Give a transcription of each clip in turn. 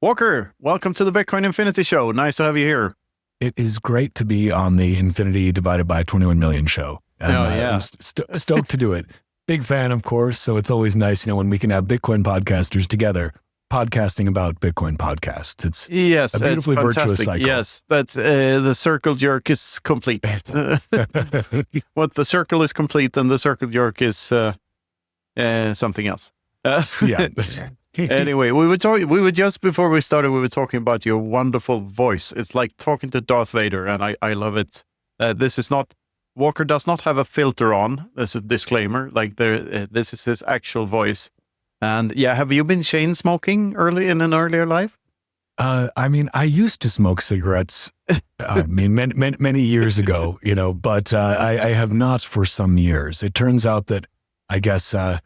Walker, welcome to the Bitcoin Infinity Show. Nice to have you here. It is great to be on the Infinity divided by 21 million show. And, I'm stoked to do it. Big fan, of course. So it's always nice, when we can have Bitcoin podcasters together podcasting about Bitcoin podcasts. It's a beautifully virtuous cycle. Yes, that's the circle jerk is complete. What the circle is complete, and the circle jerk is something else. Yeah. Anyway, we were just before we started, we were talking about your wonderful voice. It's like talking to Darth Vader, and I love it. Walker does not have a filter on. This is a disclaimer. This is his actual voice. And yeah, have you been chain smoking in an earlier life? I used to smoke cigarettes, many years ago, but I have not for some years. It turns out that I guess I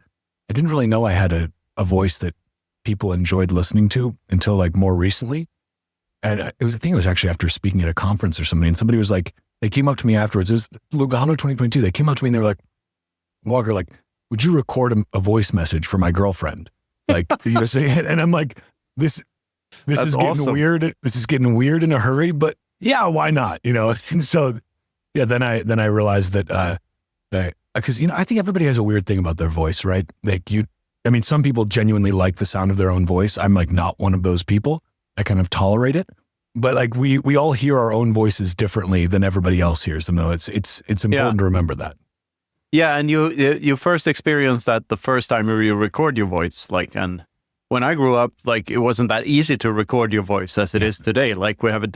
didn't really know I had a voice that people enjoyed listening to until more recently. And I think it was actually after speaking at a conference or something. And somebody was like, they came up to me afterwards. It was Lugano 2022. They came up to me and they were like, Walker, would you record a voice message for my girlfriend? And I'm like, this is getting awesome. weird. This is getting weird in a hurry, but yeah, why not? And so, yeah, then I realized that, because, I think everybody has a weird thing about their voice, right? Some people genuinely like the sound of their own voice. I'm not one of those people. I kind of tolerate it, but we all hear our own voices differently than everybody else hears them, though. It's important to remember that. Yeah, and you first experienced that the first time you record your voice, and when I grew up, it wasn't that easy to record your voice as it is today.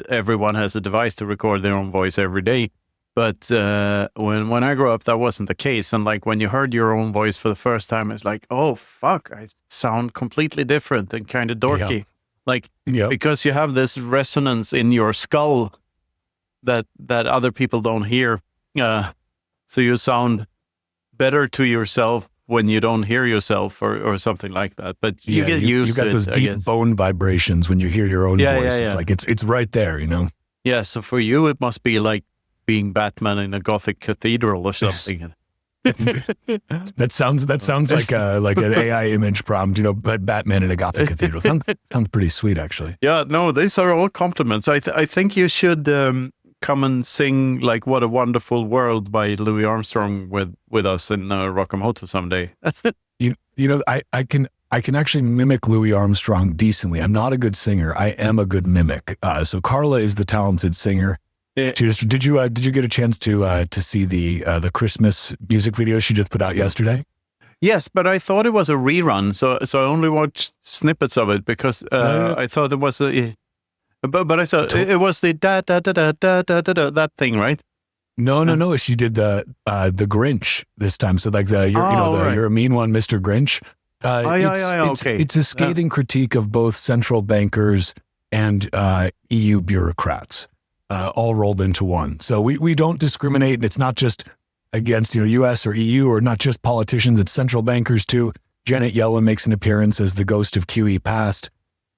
Everyone has a device to record their own voice every day. But when I grew up, that wasn't the case. And when you heard your own voice for the first time, it's oh, fuck, I sound completely different and kind of dorky. Because you have this resonance in your skull that other people don't hear. So you sound better to yourself when you don't hear yourself or something like that. But you get used to it. You got those deep bone vibrations when you hear your own voice. Yeah. It's right there, Yeah, so for you, it must be like being Batman in a Gothic cathedral or something. That sounds like an AI image prompt, Batman in a Gothic cathedral. Sounds pretty sweet, actually. Yeah, no, these are all compliments. I think you should come and sing "What a Wonderful World" by Louis Armstrong with us in Rockamoto someday. I can actually mimic Louis Armstrong decently. I'm not a good singer. I am a good mimic. So Carla is the talented singer. Did you get a chance to see the Christmas music video she just put out yesterday? Yes, but I thought it was a rerun, so I only watched snippets of it because I thought it was but I thought it was the da da da da da da da that thing, right? No. She did the Grinch this time. So you're a mean one, Mr. Grinch. Okay. It's a scathing critique of both central bankers and EU bureaucrats. All rolled into one. So we don't discriminate, and it's not just against US or EU or not just politicians, it's central bankers too. Janet Yellen makes an appearance as the ghost of QE past.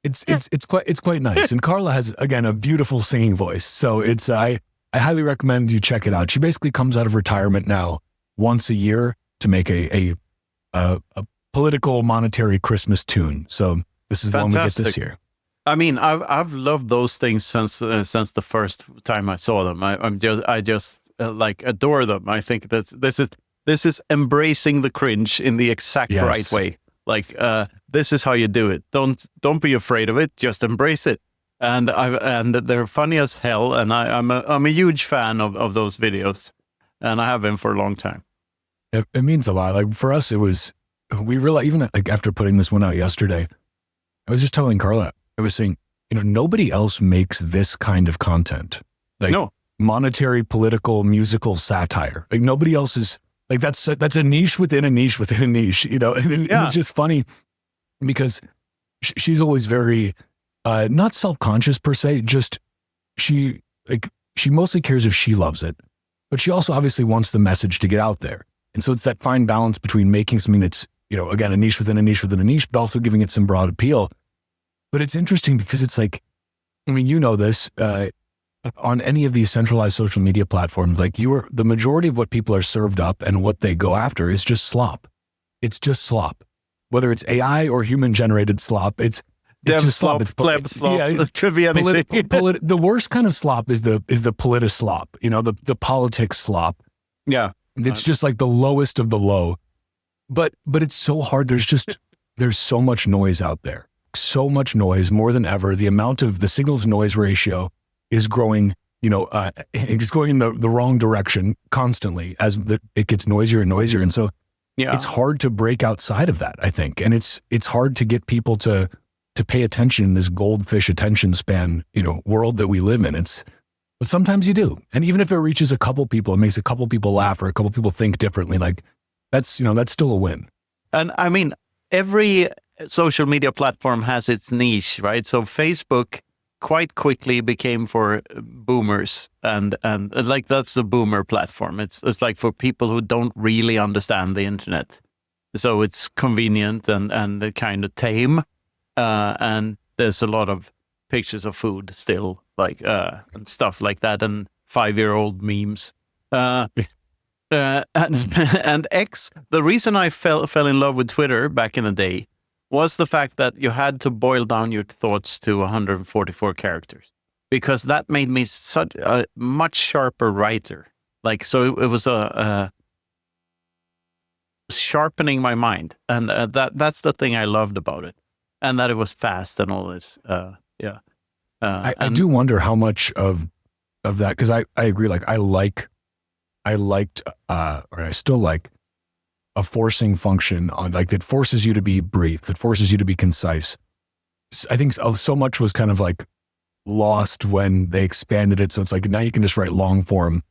It's quite nice. And Carla has, again, a beautiful singing voice. So I highly recommend you check it out. She basically comes out of retirement now once a year to make a political monetary Christmas tune. So this is the one we get this year. I've loved those things since the first time I saw them. I just adore them. I think that this is embracing the cringe in the exact right way. This is how you do it. Don't be afraid of it. Just embrace it. And they're funny as hell. And I'm a huge fan of those videos, and I have been for a long time. It means a lot. For us, we realized even after putting this one out yesterday, I was just telling Carla. I was saying, nobody else makes this kind of content, monetary, political, musical satire. Nobody else is that's a niche within a niche within a niche. And it's just funny because she's always very not self-conscious per se. Just she mostly cares if she loves it, but she also obviously wants the message to get out there. And so it's that fine balance between making something that's again a niche within a niche within a niche, but also giving it some broad appeal. But it's interesting because it's this, on any of these centralized social media platforms, the majority of what people are served up and what they go after is just slop. It's just slop. Whether it's AI or human generated slop, Dev just slop, It's pleb slop. Yeah, It could be anything. The worst kind of slop is the politis slop. The politics slop. Yeah, It's just like the lowest of the low. But it's so hard. There's so much noise out there. So much noise, more than ever. The amount of the signal to noise ratio is growing. It's going in the wrong direction constantly as it gets noisier and noisier. And so it's hard to break outside of that, I think. And it's hard to get people to pay attention in this goldfish attention span, world that we live in. But sometimes you do. And even if it reaches a couple people, it makes a couple people laugh or a couple people think differently, like that's still a win. And I mean, every social media platform has its niche, right? So Facebook quite quickly became for boomers, and like that's the boomer platform. It's like for people who don't really understand the internet. So it's convenient and kind of tame, and there's a lot of pictures of food still, like and stuff like that, and 5-year-old memes. And X. The reason I fell in love with Twitter back in the day was the fact that you had to boil down your thoughts to 144 characters, because that made me such a much sharper writer. Like, so it was sharpening my mind, and that's the thing I loved about it, and that it was fast and all this. I do wonder how much of that, because I agree. Like I liked, or I still like, a forcing function on like that forces you to be brief, that forces you to be concise. I think so much was kind of like lost when they expanded it. So it's like now you can just write long form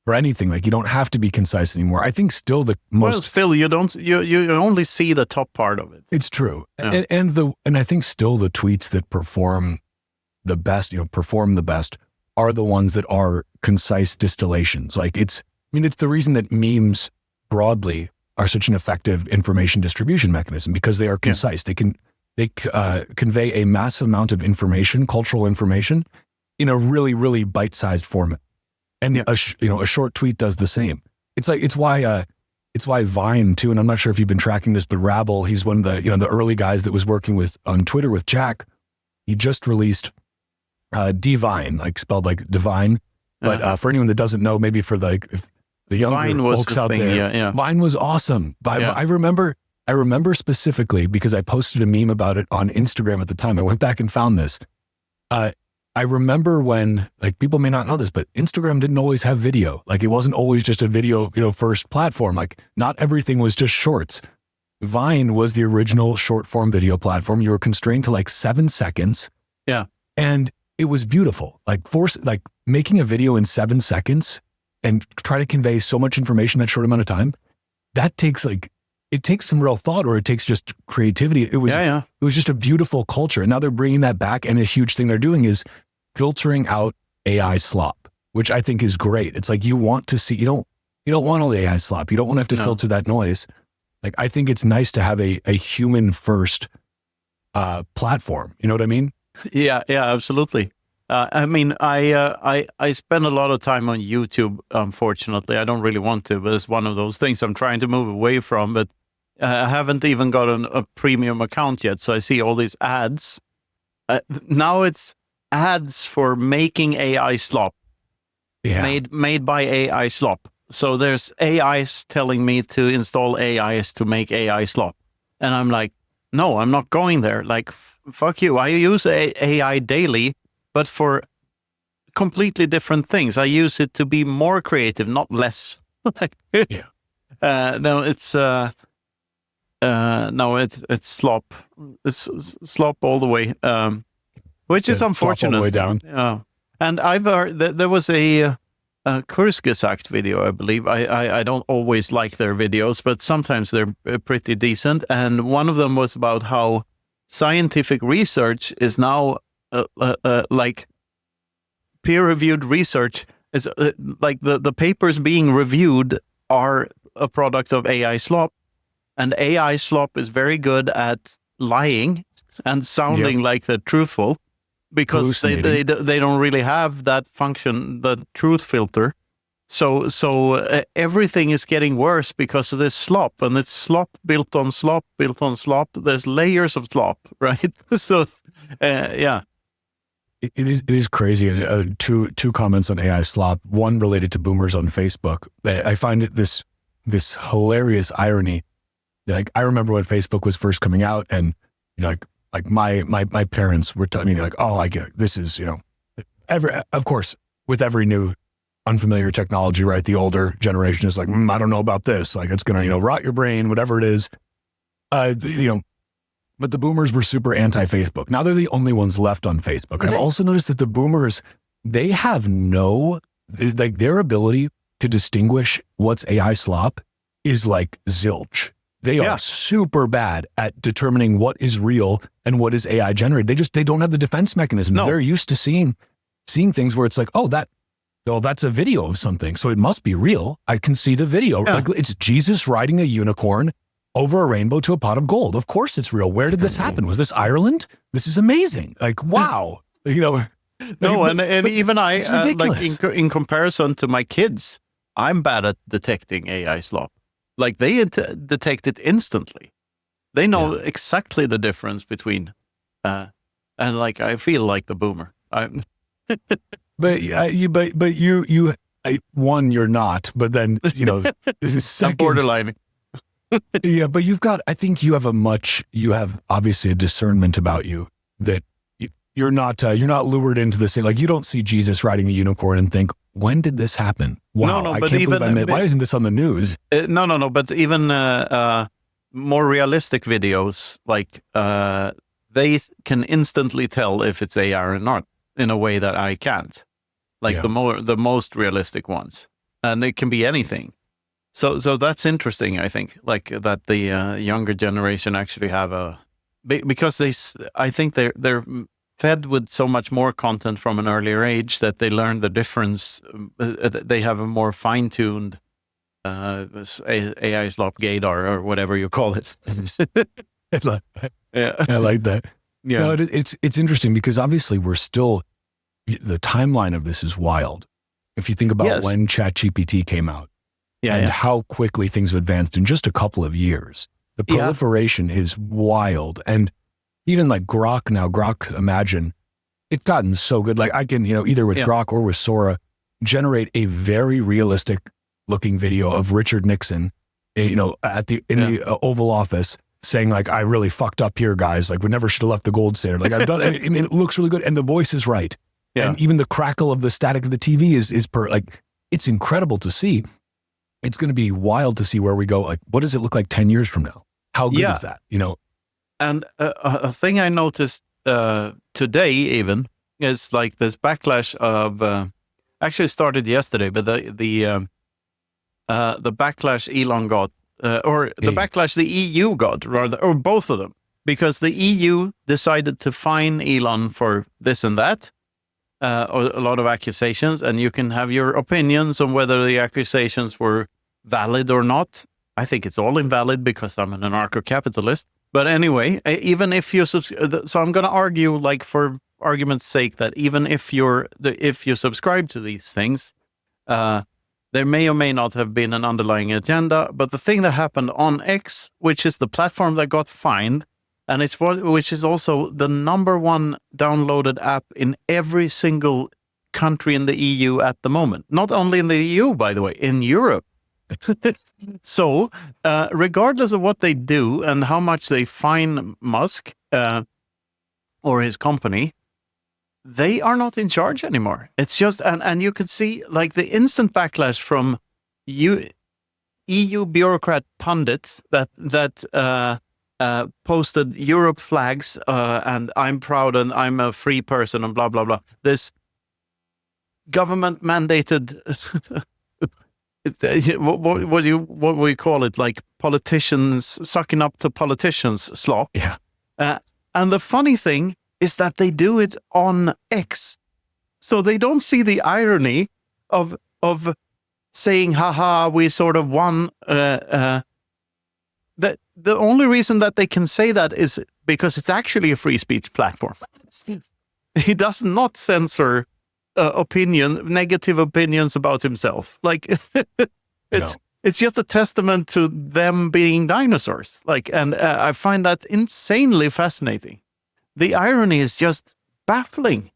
or anything. Like you don't have to be concise anymore. I think still the most. Well, still you only see the top part of it. It's true, Yeah. and I think still the tweets that perform the best are the ones that are concise distillations. Like it's the reason that memes broadly are such an effective information distribution mechanism, because they are concise. Yeah. They convey a massive amount of information, cultural information, in a really, really bite-sized format. And a short tweet does the same. It's why Vine too. And I'm not sure if you've been tracking this, but Rabble, he's one of the early guys that was working on Twitter with Jack. He just released Divine, like spelled like divine. But for anyone that doesn't know, maybe for if the younger folks out there, Vine was awesome. But I remember specifically because I posted a meme about it on Instagram at the time. I went back and found this. I remember when, like, people may not know this, but Instagram didn't always have video. Like, it wasn't always just a video, first platform. Like, not everything was just shorts. Vine was the original short form video platform. You were constrained to like 7 seconds. Yeah. And it was beautiful. Like making a video in 7 seconds and try to convey so much information in that short amount of time, that takes it takes some real thought, or it takes just creativity. It was just a beautiful culture. And now they're bringing that back. And a huge thing they're doing is filtering out AI slop, which I think is great. It's like, you want to see, you don't want all the AI slop. You don't want to have to filter that noise. Like, I think it's nice to have a human first platform. You know what I mean? Yeah, absolutely. I spend a lot of time on YouTube. Unfortunately, I don't really want to, but it's one of those things I'm trying to move away from. But I haven't even gotten a premium account yet, so I see all these ads. Now it's ads for making AI slop, made by AI slop. So there's AIs telling me to install AIs to make AI slop, and I'm like, no, I'm not going there. Like, fuck you. I use AI daily, but for completely different things. I use it to be more creative, not less. No, it's slop. It's slop all the way, which is unfortunate. All the way down. Yeah, and I've heard that there was a Kurzgesagt video, I believe. I don't always like their videos, but sometimes they're pretty decent. And one of them was about how scientific research is now like peer-reviewed research is like the papers being reviewed are a product of AI slop, and AI slop is very good at lying and sounding like they're truthful, because they don't really have that function, the truth filter. So everything is getting worse because of this slop, and it's slop built on slop built on slop. There's layers of slop, right? So, yeah. It is crazy. Two comments on AI slop. One related to boomers on Facebook. I find it this hilarious irony. Like, I remember when Facebook was first coming out, and like my parents were telling me, like, oh, I get it. This is, of course, with every new unfamiliar technology, right? The older generation is like, I don't know about this. Like, it's gonna, rot your brain, whatever it is. But the boomers were super anti-Facebook. Now they're the only ones left on Facebook. I've also noticed that the boomers, they have their ability to distinguish what's AI slop is like zilch. They are super bad at determining what is real and what is AI generated. They don't have the defense mechanism. No. They're used to seeing things where it's like, that's a video of something, so it must be real. I can see the video. Yeah. Like, it's Jesus riding a unicorn over a rainbow to a pot of gold. Of course it's real. Where did this happen? Was this Ireland? This is amazing. Like, wow. No, and even I, like in comparison to my kids, I'm bad at detecting AI slop. Like, they detect it instantly. They know exactly the difference between, and like, I feel like the boomer. But one, you're not. But then, this is second. Borderline. Yeah, but I think you have obviously a discernment about you that you're not lured into the same, like, you don't see Jesus riding a unicorn and think, when did this happen? Wow, no, I can't believe why isn't this on the news? No, but even more realistic videos, like, they can instantly tell if it's AI or not in a way that I can't. Like, the most realistic ones. And it can be anything. So that's interesting, I think, like, that the younger generation actually have because I think they're fed with so much more content from an earlier age that they learn the difference. They have a more fine-tuned AI slop gaydar, or whatever you call it. I like that. Yeah, no, it's interesting because obviously the timeline of this is wild. If you think about when ChatGPT came out. And how quickly things have advanced in just a couple of years. The proliferation is wild. And even like Grok now, Imagine, it's gotten so good. Like, I can, either with Grok or with Sora, generate a very realistic looking video of Richard Nixon, in the Oval Office saying, like, I really fucked up here, guys. Like, we never should have left the gold standard. Like, I've done it. And it looks really good. And the voice is right. Yeah. And even the crackle of the static of the TV is it's incredible to see. It's going to be wild to see where we go. Like, what does it look like 10 years from now? How good is that? And a thing I noticed today even is like this backlash of actually started yesterday, but the backlash Elon got, or the backlash the EU got, rather, or both of them, because the EU decided to fine Elon for this and that. Or a lot of accusations, and you can have your opinions on whether the accusations were valid or not. I think it's all invalid because I'm an anarcho-capitalist. But anyway, even if you so I'm going to argue, like, for argument's sake, that even if you subscribe to these things, there may or may not have been an underlying agenda. But the thing that happened on X, which is the platform that got fined, and which is also the #1 downloaded app in every single country in the EU at the moment. Not only in the EU, by the way, in Europe. So, regardless of what they do and how much they fine Musk or his company, they are not in charge anymore. It's just, and you could see, like, the instant backlash from EU bureaucrat pundits that posted Europe flags and I'm proud and I'm a free person and blah, blah, blah. This government mandated, what do we call it? Like, politicians sucking up to politicians slop. Yeah. And the funny thing is that they do it on X. So they don't see the irony of saying, haha, we sort of won. The only reason that they can say that is because it's actually a free speech platform. He does not censor negative opinions about himself. Like it's just a testament to them being dinosaurs. Like, and I find that insanely fascinating. The irony is just baffling.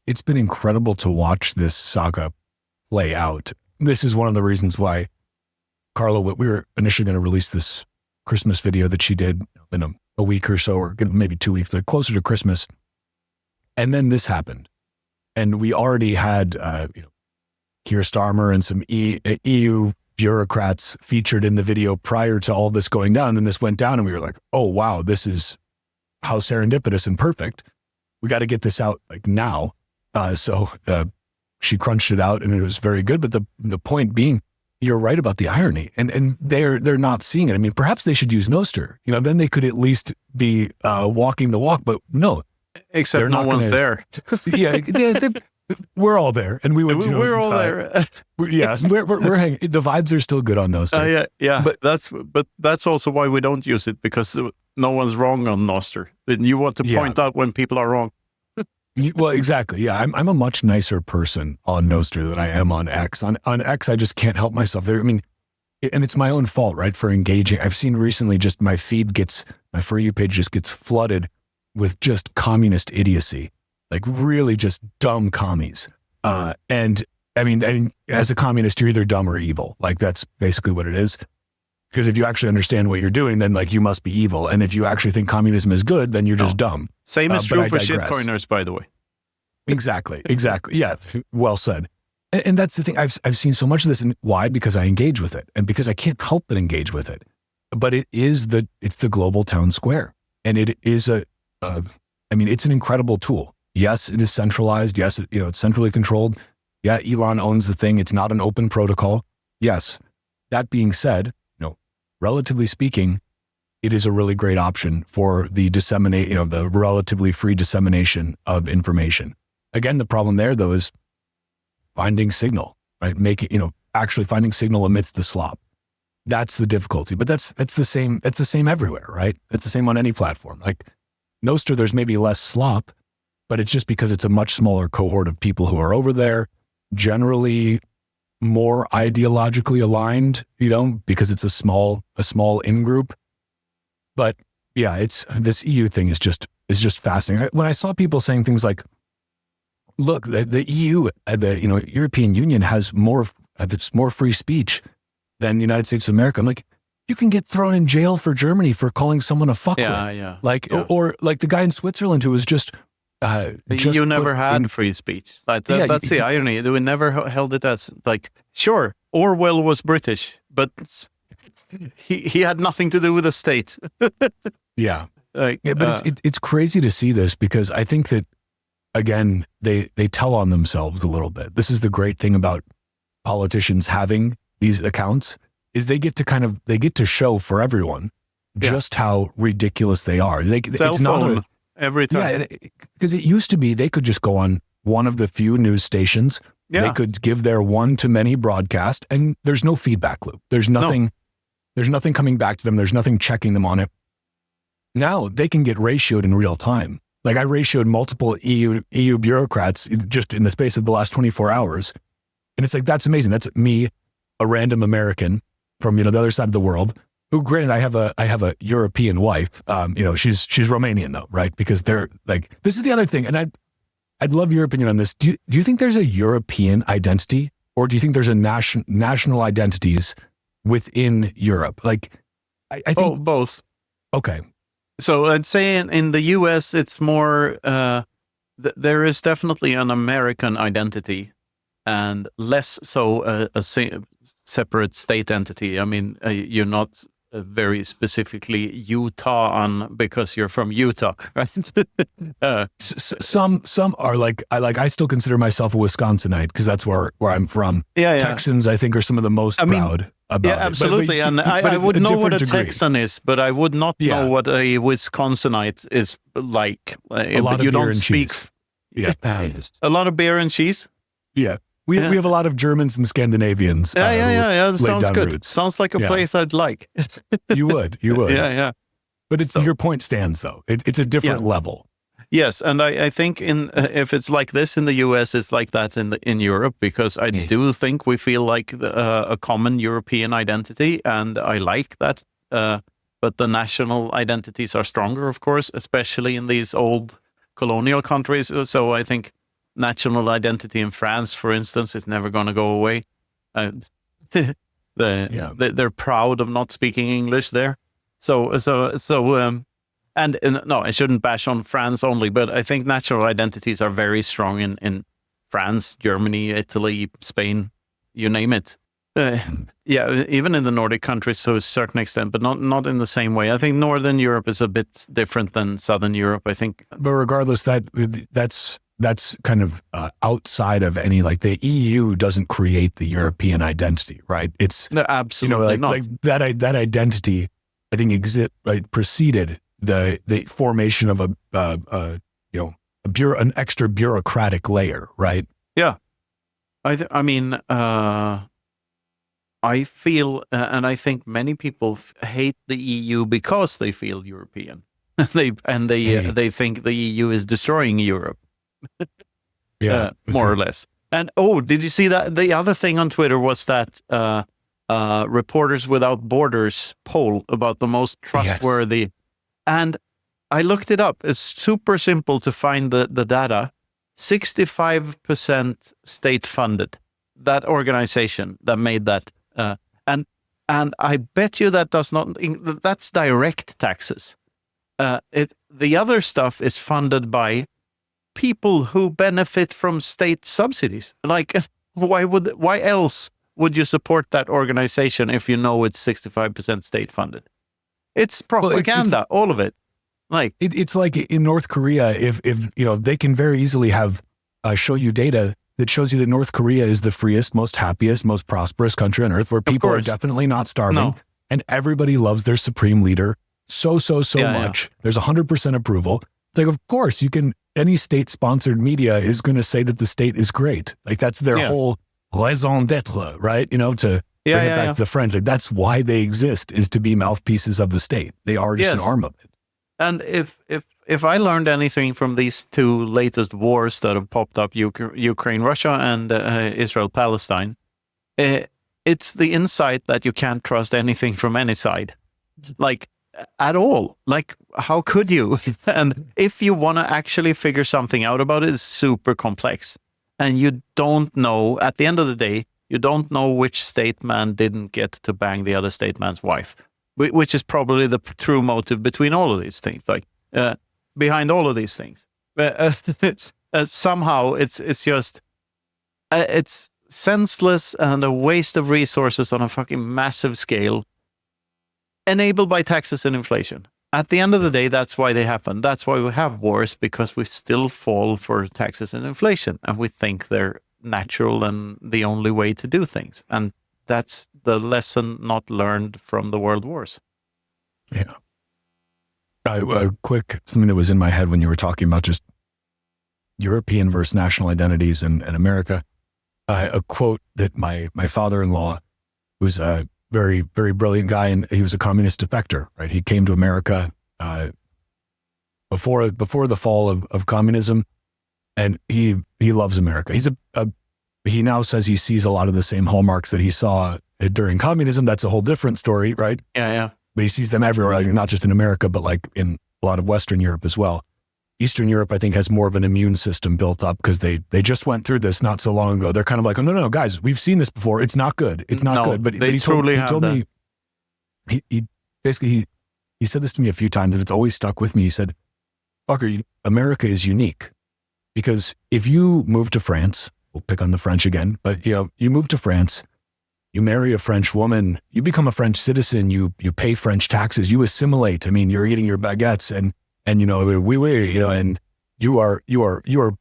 It's been incredible to watch this saga play out. This is one of the reasons why Carla, we were initially going to release this Christmas video that she did in a week or so, or maybe 2 weeks, like closer to Christmas. And then this happened. And we already had, Keir Starmer and some EU bureaucrats featured in the video prior to all this going down. And then this went down and we were like, oh, wow, this is how serendipitous and perfect. We got to get this out like now. So she crunched it out and it was very good. But the point being, you're right about the irony, and they're not seeing it. I mean, perhaps they should use Nostr. Then they could at least be walking the walk. But no, except no one's there. Yeah, we're all there, and we would. We're all there. Yeah, we're hanging. The vibes are still good on Nostr. Yeah. But that's also why we don't use it, because no one's wrong on Nostr. You want to point out when people are wrong. Well, exactly. Yeah, I'm a much nicer person on Nostr than I am on X. On X, I just can't help myself. I mean, and it's my own fault, right, for engaging. I've seen recently just my For You page just gets flooded with just communist idiocy, like really just dumb commies. And I mean, as a communist, you're either dumb or evil. Like that's basically what it is. Because if you actually understand what you're doing, then like you must be evil. And if you actually think communism is good, then you're just dumb. Same is true for shitcoiners, by the way. Exactly. Yeah, well said. And that's the thing. I've seen so much of this, and why? Because I engage with it, and because I can't help but engage with it. But it's the global town square, and it is it's an incredible tool. Yes, it is centralized. Yes, it's centrally controlled. Yeah, Elon owns the thing. It's not an open protocol. Yes. That being said, relatively speaking, it is a really great option for the the relatively free dissemination of information. Again, the problem there though is finding signal, right? Actually finding signal amidst the slop. That's the difficulty, but that's the same. It's the same everywhere, right? It's the same on any platform. Like Nostr, there's maybe less slop, but it's just because it's a much smaller cohort of people who are over there, generally more ideologically aligned, because it's a small in group. But yeah, it's this EU thing is just fascinating. When I saw people saying things like, look, the EU, the European Union has more free speech than the United States of America. I'm like, you can get thrown in jail for Germany for calling someone a fuckwit. Yeah. Or like the guy in Switzerland who was just you never had free speech. Like that's the irony. We never held it as like, sure, Orwell was British, but he had nothing to do with the state. Yeah. But it's crazy to see this, because I think that, again, they tell on themselves a little bit. This is the great thing about politicians having these accounts, is they get to show for everyone just how ridiculous they are. It's not every time. Yeah, because it used to be they could just go on one of the few news stations. Yeah. They could give their one-to-many broadcast, and there's no feedback loop. There's nothing coming back to them. There's nothing checking them on it. Now they can get ratioed in real time. Like I ratioed multiple EU bureaucrats just in the space of the last 24 hours. And it's like, that's amazing. That's me, a random American from, the other side of the world, who, granted, I have a European wife. She's Romanian though, right? Because they're like, this is the other thing. And I'd love your opinion on this. Do you think there's a European identity, or do you think there's a national identities within Europe? Like, I think both. Okay. So I'd say in the US, it's more, there is definitely an American identity, and less so a separate state entity. I mean, you're not very specifically Utah because you're from Utah, right? Some are like I still consider myself a Wisconsinite because that's where I'm from. Yeah. Texans, I think, are some of the most proud about it. Yeah, absolutely. And I would know what a Texan is, but I would not know what a Wisconsinite is like. A lot of beer and cheese. Yeah. A lot of beer and cheese? Yeah. We have a lot of Germans and Scandinavians. Yeah. That sounds good. Roots. Sounds like a place I'd like. You would. Yeah. But your point stands, though. It's a different level. Yes, and I think if it's like this in the US, it's like that in Europe, because I do think we feel like a common European identity, and I like that. But the national identities are stronger, of course, especially in these old colonial countries. So I think national identity in France, for instance, is never going to go away. They're proud of not speaking English there. And no, I shouldn't bash on France only, but I think national identities are very strong in France, Germany, Italy, Spain, you name it. Even in the Nordic countries to a certain extent, but not in the same way. I think Northern Europe is a bit different than Southern Europe, I think. But regardless, that's kind of outside of any, like, the EU doesn't create the European identity, right? It's absolutely not. Like that identity, I think, preceded the formation of an extra bureaucratic layer, right? Yeah, I feel, and I think many people hate the EU because they feel European. they think the EU is destroying Europe. More or less. And did you see that? The other thing on Twitter was that Reporters Without Borders poll about the most trustworthy. Yes. And I looked it up. It's super simple to find the data. 65% state funded. That organization that made that. And I bet you that that's direct taxes. The other stuff is funded by people who benefit from state subsidies. Like, why else would you support that organization if you know it's 65% state funded? It's propaganda, all of it. Like it's like in North Korea, if they can very easily have show you data that shows you that North Korea is the freest, most happiest, most prosperous country on earth, where people are definitely not starving, and everybody loves their supreme leader so much. Yeah. There's 100% approval. Like, of course, any state-sponsored media is going to say that the state is great. Like, that's their whole raison d'etre, right? To bring it back to the French. Like, that's why they exist, is to be mouthpieces of the state. They are just an arm of it. And if I learned anything from these two latest wars that have popped up, Ukraine, Russia, and Israel, Palestine, it's the insight that you can't trust anything from any side, like, at all. Like, how could you? And if you want to actually figure something out about it, it's super complex. And you don't know, at the end of the day, you don't know which state man didn't get to bang the other state man's wife, which is probably the true motive between all of these things, like behind all of these things. Somehow it's just, it's senseless and a waste of resources on a fucking massive scale, enabled by taxes and inflation. At the end of the day, that's why they happen. That's why we have wars, because we still fall for taxes and inflation, and we think they're natural and the only way to do things. And that's the lesson not learned from the world wars. Yeah. Quick, something that was in my head when you were talking about just European versus national identities in America. A quote that my father-in-law, who's a very, very brilliant guy, and he was a communist defector, right? He came to America before the fall of communism, and he loves America. He now says he sees a lot of the same hallmarks that he saw during communism. That's a whole different story, right? Yeah. But he sees them everywhere, like, not just in America, but like in a lot of Western Europe as well. Eastern Europe, I think, has more of an immune system built up because they just went through this not so long ago. They're kind of like, oh, no, guys, we've seen this before. It's not good. It's not good. But he told me, he basically said this to me a few times, and it's always stuck with me. He said, fucker, America is unique, because if you move to France, we'll pick on the French again, but you move to France, you marry a French woman, you become a French citizen, you pay French taxes, you assimilate. I mean, you're eating your baguettes and and you are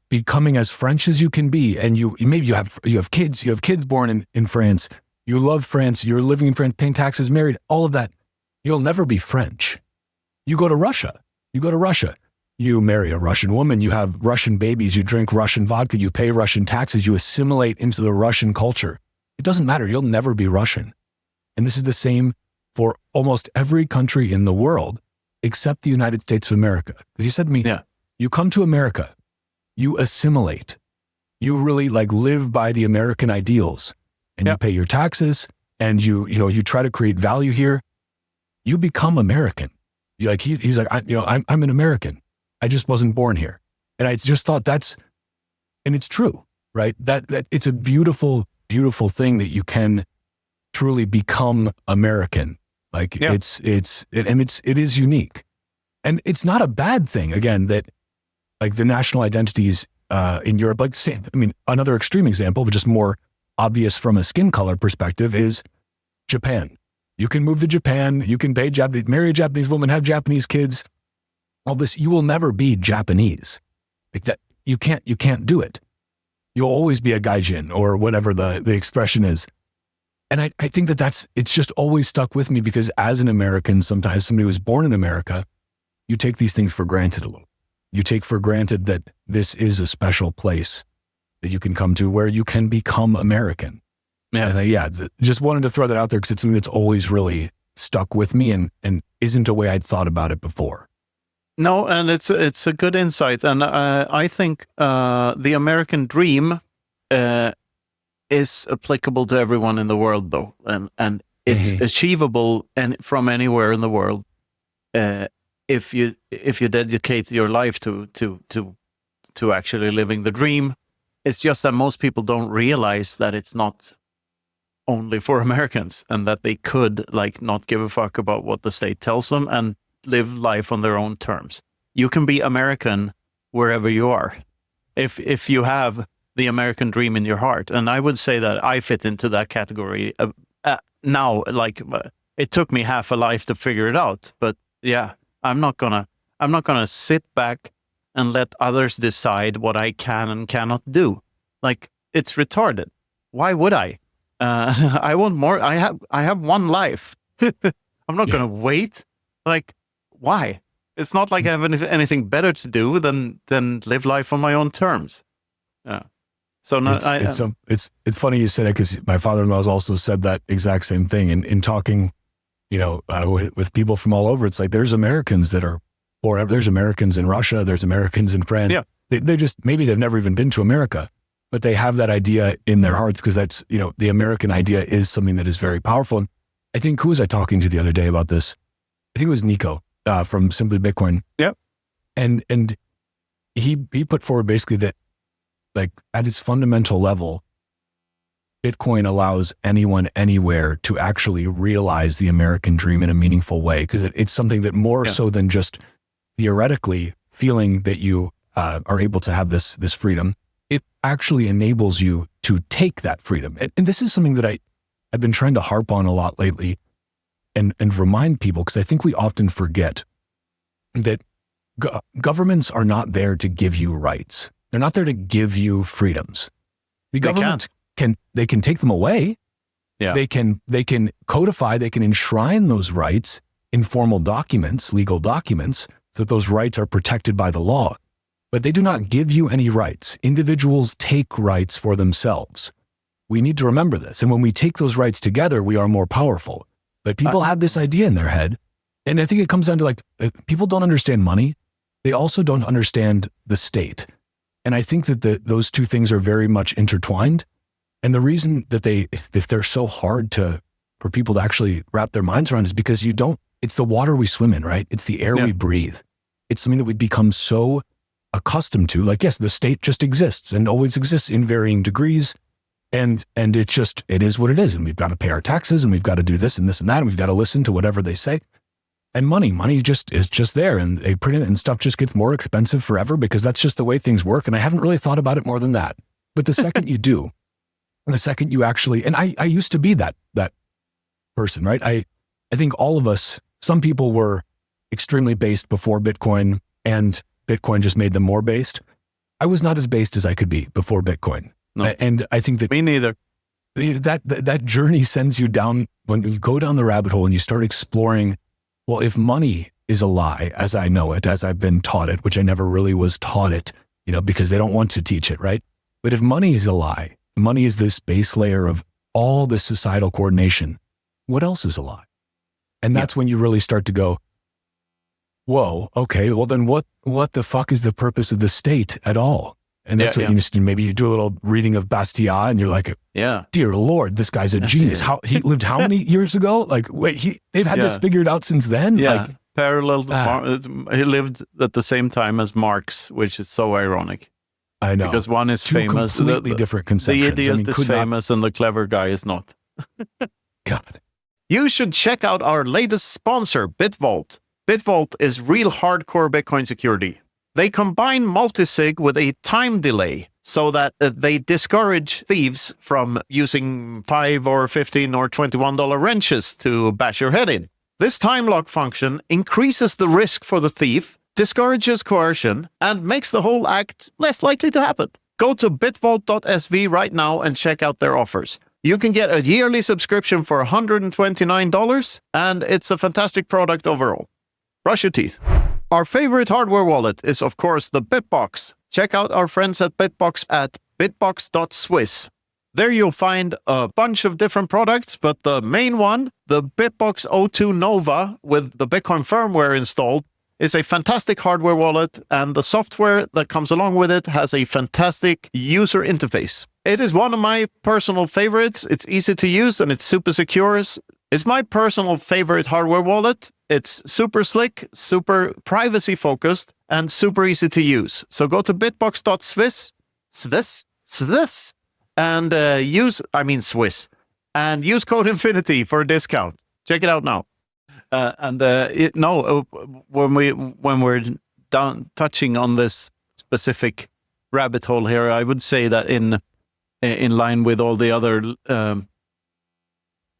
becoming as French as you can be. And you have kids born in France. You love France. You're living in France, paying taxes, married, all of that. You'll never be French. You go to Russia. You marry a Russian woman. You have Russian babies. You drink Russian vodka. You pay Russian taxes. You assimilate into the Russian culture. It doesn't matter. You'll never be Russian. And this is the same for almost every country in the world except the United States of America. Because he said to me, You come to America, you assimilate, you really like live by the American ideals, and you pay your taxes, and you try to create value here. You become American. You like he's like I'm an American. I just wasn't born here, and I just thought and it's true, right? That it's a beautiful, beautiful thing that you can truly become American. Like it is unique, and it's not a bad thing. Again, that like the national identities in Europe, like another extreme example, but just more obvious from a skin color perspective, is Japan. You can move to Japan. You can marry a Japanese woman, have Japanese kids. All this, you will never be Japanese. Like that, you can't do it. You'll always be a gaijin or whatever the expression is. And I think it's just always stuck with me because as an American, sometimes somebody who was born in America, you take these things for granted a little. You take for granted that this is a special place that you can come to where you can become American. Yeah. And just wanted to throw that out there because it's something that's always really stuck with me and isn't a way I'd thought about it before. No, and it's a good insight. And I think the American dream is applicable to everyone in the world, though. And it's achievable from anywhere in the world if you dedicate your life to actually living the dream. It's just that most people don't realize that it's not only for Americans and that they could like not give a fuck about what the state tells them and live life on their own terms. You can be American wherever you are if you have the American dream in your heart. And I would say that I fit into that category now. Like it took me half a life to figure it out, but yeah, I'm not gonna sit back and let others decide what I can and cannot do. Like it's retarded. Why would I? I want more. I have one life. I'm not gonna wait. Like why? It's not like I have anything better to do than live life on my own terms. Yeah. So no, it's funny you said it because my father-in-law has also said that exact same thing. In talking, with people from all over, it's like there's Americans that are, or there's Americans in Russia, there's Americans in France. Yeah. They just maybe they've never even been to America, but they have that idea in their hearts because that's the American idea is something that is very powerful. And I think who was I talking to the other day about this? I think it was Nico from Simply Bitcoin. Yeah, and he put forward basically that like at its fundamental level, Bitcoin allows anyone anywhere to actually realize the American dream in a meaningful way because it's something that more so than just theoretically feeling that you are able to have this freedom, it actually enables you to take that freedom. And this is something that I've been trying to harp on a lot lately and remind people because I think we often forget that governments are not there to give you rights. They're not there to give you freedoms. The government can take them away. Yeah. They can codify, they can enshrine those rights in formal documents, legal documents, so that those rights are protected by the law. But they do not give you any rights. Individuals take rights for themselves. We need to remember this. And when we take those rights together, we are more powerful. But people have this idea in their head. And I think it comes down to like, people don't understand money. They also don't understand the state. And I think that those two things are very much intertwined. And the reason that if they're so hard for people to actually wrap their minds around is because it's the water we swim in, right? It's the air we breathe. It's something that we become so accustomed to. Like, yes, the state just exists and always exists in varying degrees. And it is what it is. And we've got to pay our taxes and we've got to do this and this and that. And we've got to listen to whatever they say. And money just is just there, and they print it and stuff just gets more expensive forever because that's just the way things work. And I haven't really thought about it more than that. But the second you do, and the second you actually, and I used to be that person, right? I think all of us, some people were extremely based before Bitcoin and Bitcoin just made them more based. I was not as based as I could be before Bitcoin. No. And I think that me neither. That journey sends you down, when you go down the rabbit hole and you start exploring, well, if money is a lie, as I know it, as I've been taught it, which I never really was taught it, because they don't want to teach it, right? But if money is a lie, money is this base layer of all this societal coordination, what else is a lie? And that's when you really start to go, whoa, okay, well then what the fuck is the purpose of the state at all? And that's what you just, maybe you do a little reading of Bastiat and you're like, dear Lord, this guy's a genius. How he lived how many years ago? Like, wait, they've had this figured out since then? Yeah, like, parallel. He lived at the same time as Marx, which is so ironic. I know. Because one is Two famous. completely different conceptions. The idiot is famous and the clever guy is not. God. You should check out our latest sponsor, BitVault. BitVault is real hardcore Bitcoin security. They combine multisig with a time delay so that they discourage thieves from using $5 or $15 or $21 wrenches to bash your head in. This time lock function increases the risk for the thief, discourages coercion, and makes the whole act less likely to happen. Go to bitvault.sv right now and check out their offers. You can get a yearly subscription for $129, and it's a fantastic product overall. Brush your teeth. Our favorite hardware wallet is, of course, the Bitbox. Check out our friends at Bitbox at bitbox.swiss. There you'll find a bunch of different products, but the main one, the Bitbox O2 Nova with the Bitcoin firmware installed, is a fantastic hardware wallet, and the software that comes along with it has a fantastic user interface. It is one of my personal favorites. It's easy to use and it's super secure. It's my personal favorite hardware wallet. It's super slick, super privacy focused, and super easy to use. So go to bitbox.swiss, and Swiss, and use code Infinity for a discount. Check it out now. When we're touching on this specific rabbit hole here, I would say that in line with all the other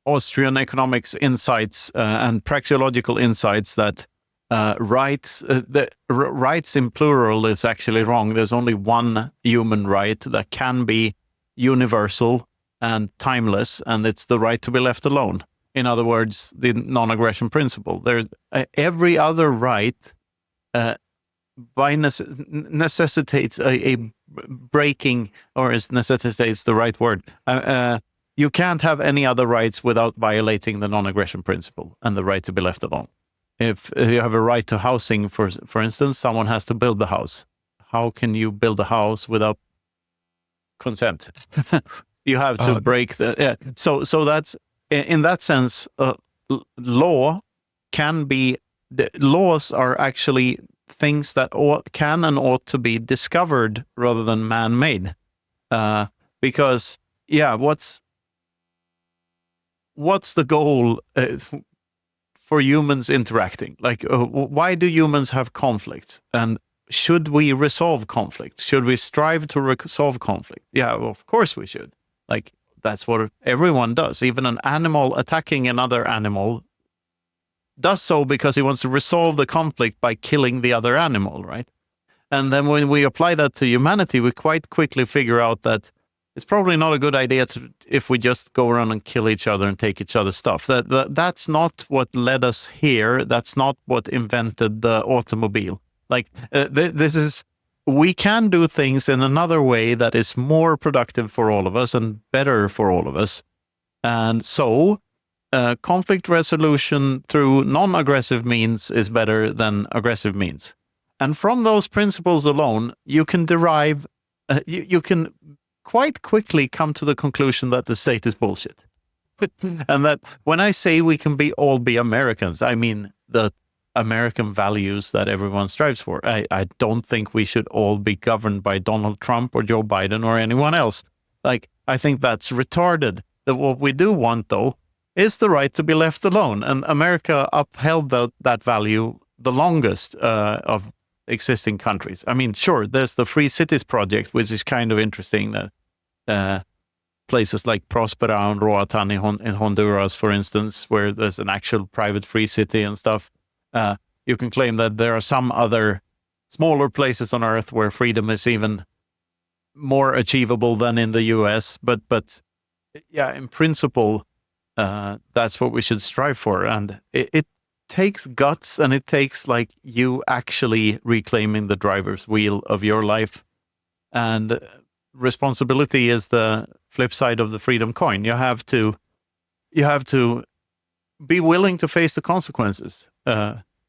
Austrian Economics insights and praxeological insights, that rights in plural is actually wrong. There's only one human right that can be universal and timeless, and it's the right to be left alone. In other words, the non-aggression principle. There's every other right necessitates a breaking, or necessitates the right word. You can't have any other rights without violating the non-aggression principle and the right to be left alone. If you have a right to housing, for instance, someone has to build the house. How can you build a house without consent? You have to break the. So that's in that sense. Laws are actually things that can and ought to be discovered rather than man-made. Because what's the goal for humans interacting? Like, why do humans have conflicts? And should we resolve conflicts? Should we strive to resolve conflict? Yeah, well, of course we should. Like, that's what everyone does. Even an animal attacking another animal does so because he wants to resolve the conflict by killing the other animal, right? And then when we apply that to humanity, we quite quickly figure out that it's probably not a good idea if we just go around and kill each other and take each other's stuff. That's not what led us here. That's not what invented the automobile. Like, we can do things in another way that is more productive for all of us and better for all of us. And so conflict resolution through non-aggressive means is better than aggressive means. And from those principles alone, you can derive, you can quite quickly come to the conclusion that the state is bullshit. And that when I say we can all be Americans, I mean the American values that everyone strives for. I don't think we should all be governed by Donald Trump or Joe Biden or anyone else. Like, I think that's retarded. That what we do want, though, is the right to be left alone. And America upheld that value the longest of existing countries. I mean, sure, there's the Free Cities Project, which is kind of interesting, that places like Prospera and Roatan in Honduras, for instance, where there's an actual private free city and stuff. You can claim that there are some other smaller places on Earth where freedom is even more achievable than in the US. But yeah, in principle, that's what we should strive for. And it takes guts, and it takes like you actually reclaiming the driver's wheel of your life. And responsibility is the flip side of the freedom coin. You have to be willing to face the consequences.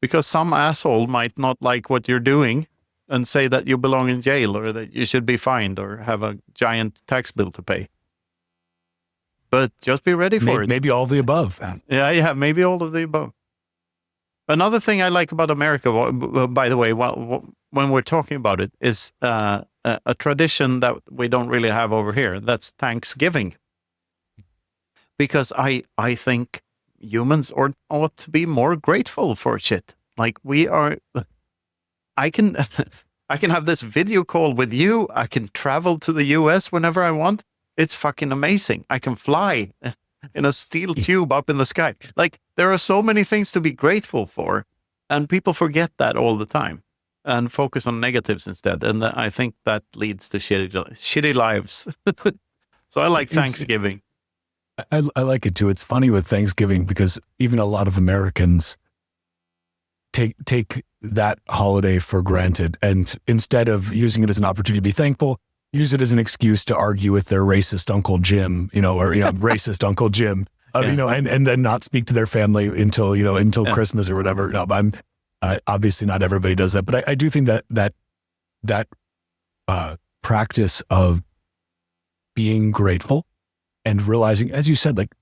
because some asshole might not like what you're doing and say that you belong in jail or that you should be fined or have a giant tax bill to pay. But just be ready for it. Maybe all of the above. Yeah, maybe all of the above. Another thing I like about America, by the way, when we're talking about it, is a tradition that we don't really have over here. That's Thanksgiving. Because I think humans ought to be more grateful for shit. Like we are, I can have this video call with you. I can travel to the US whenever I want. It's fucking amazing. I can fly in a steel tube up in the sky. Like there are so many things to be grateful for, and people forget that all the time and focus on negatives instead. And I think that leads to shitty lives. So I like Thanksgiving. I like it too. It's funny with Thanksgiving because even a lot of Americans take that holiday for granted, and instead of using it as an opportunity to be thankful, use it as an excuse to argue with their racist Uncle Jim, racist Uncle Jim, and then not speak to their family until Christmas or whatever. No, I'm obviously not everybody does that, but I do think that practice of being grateful and realizing, as you said, like,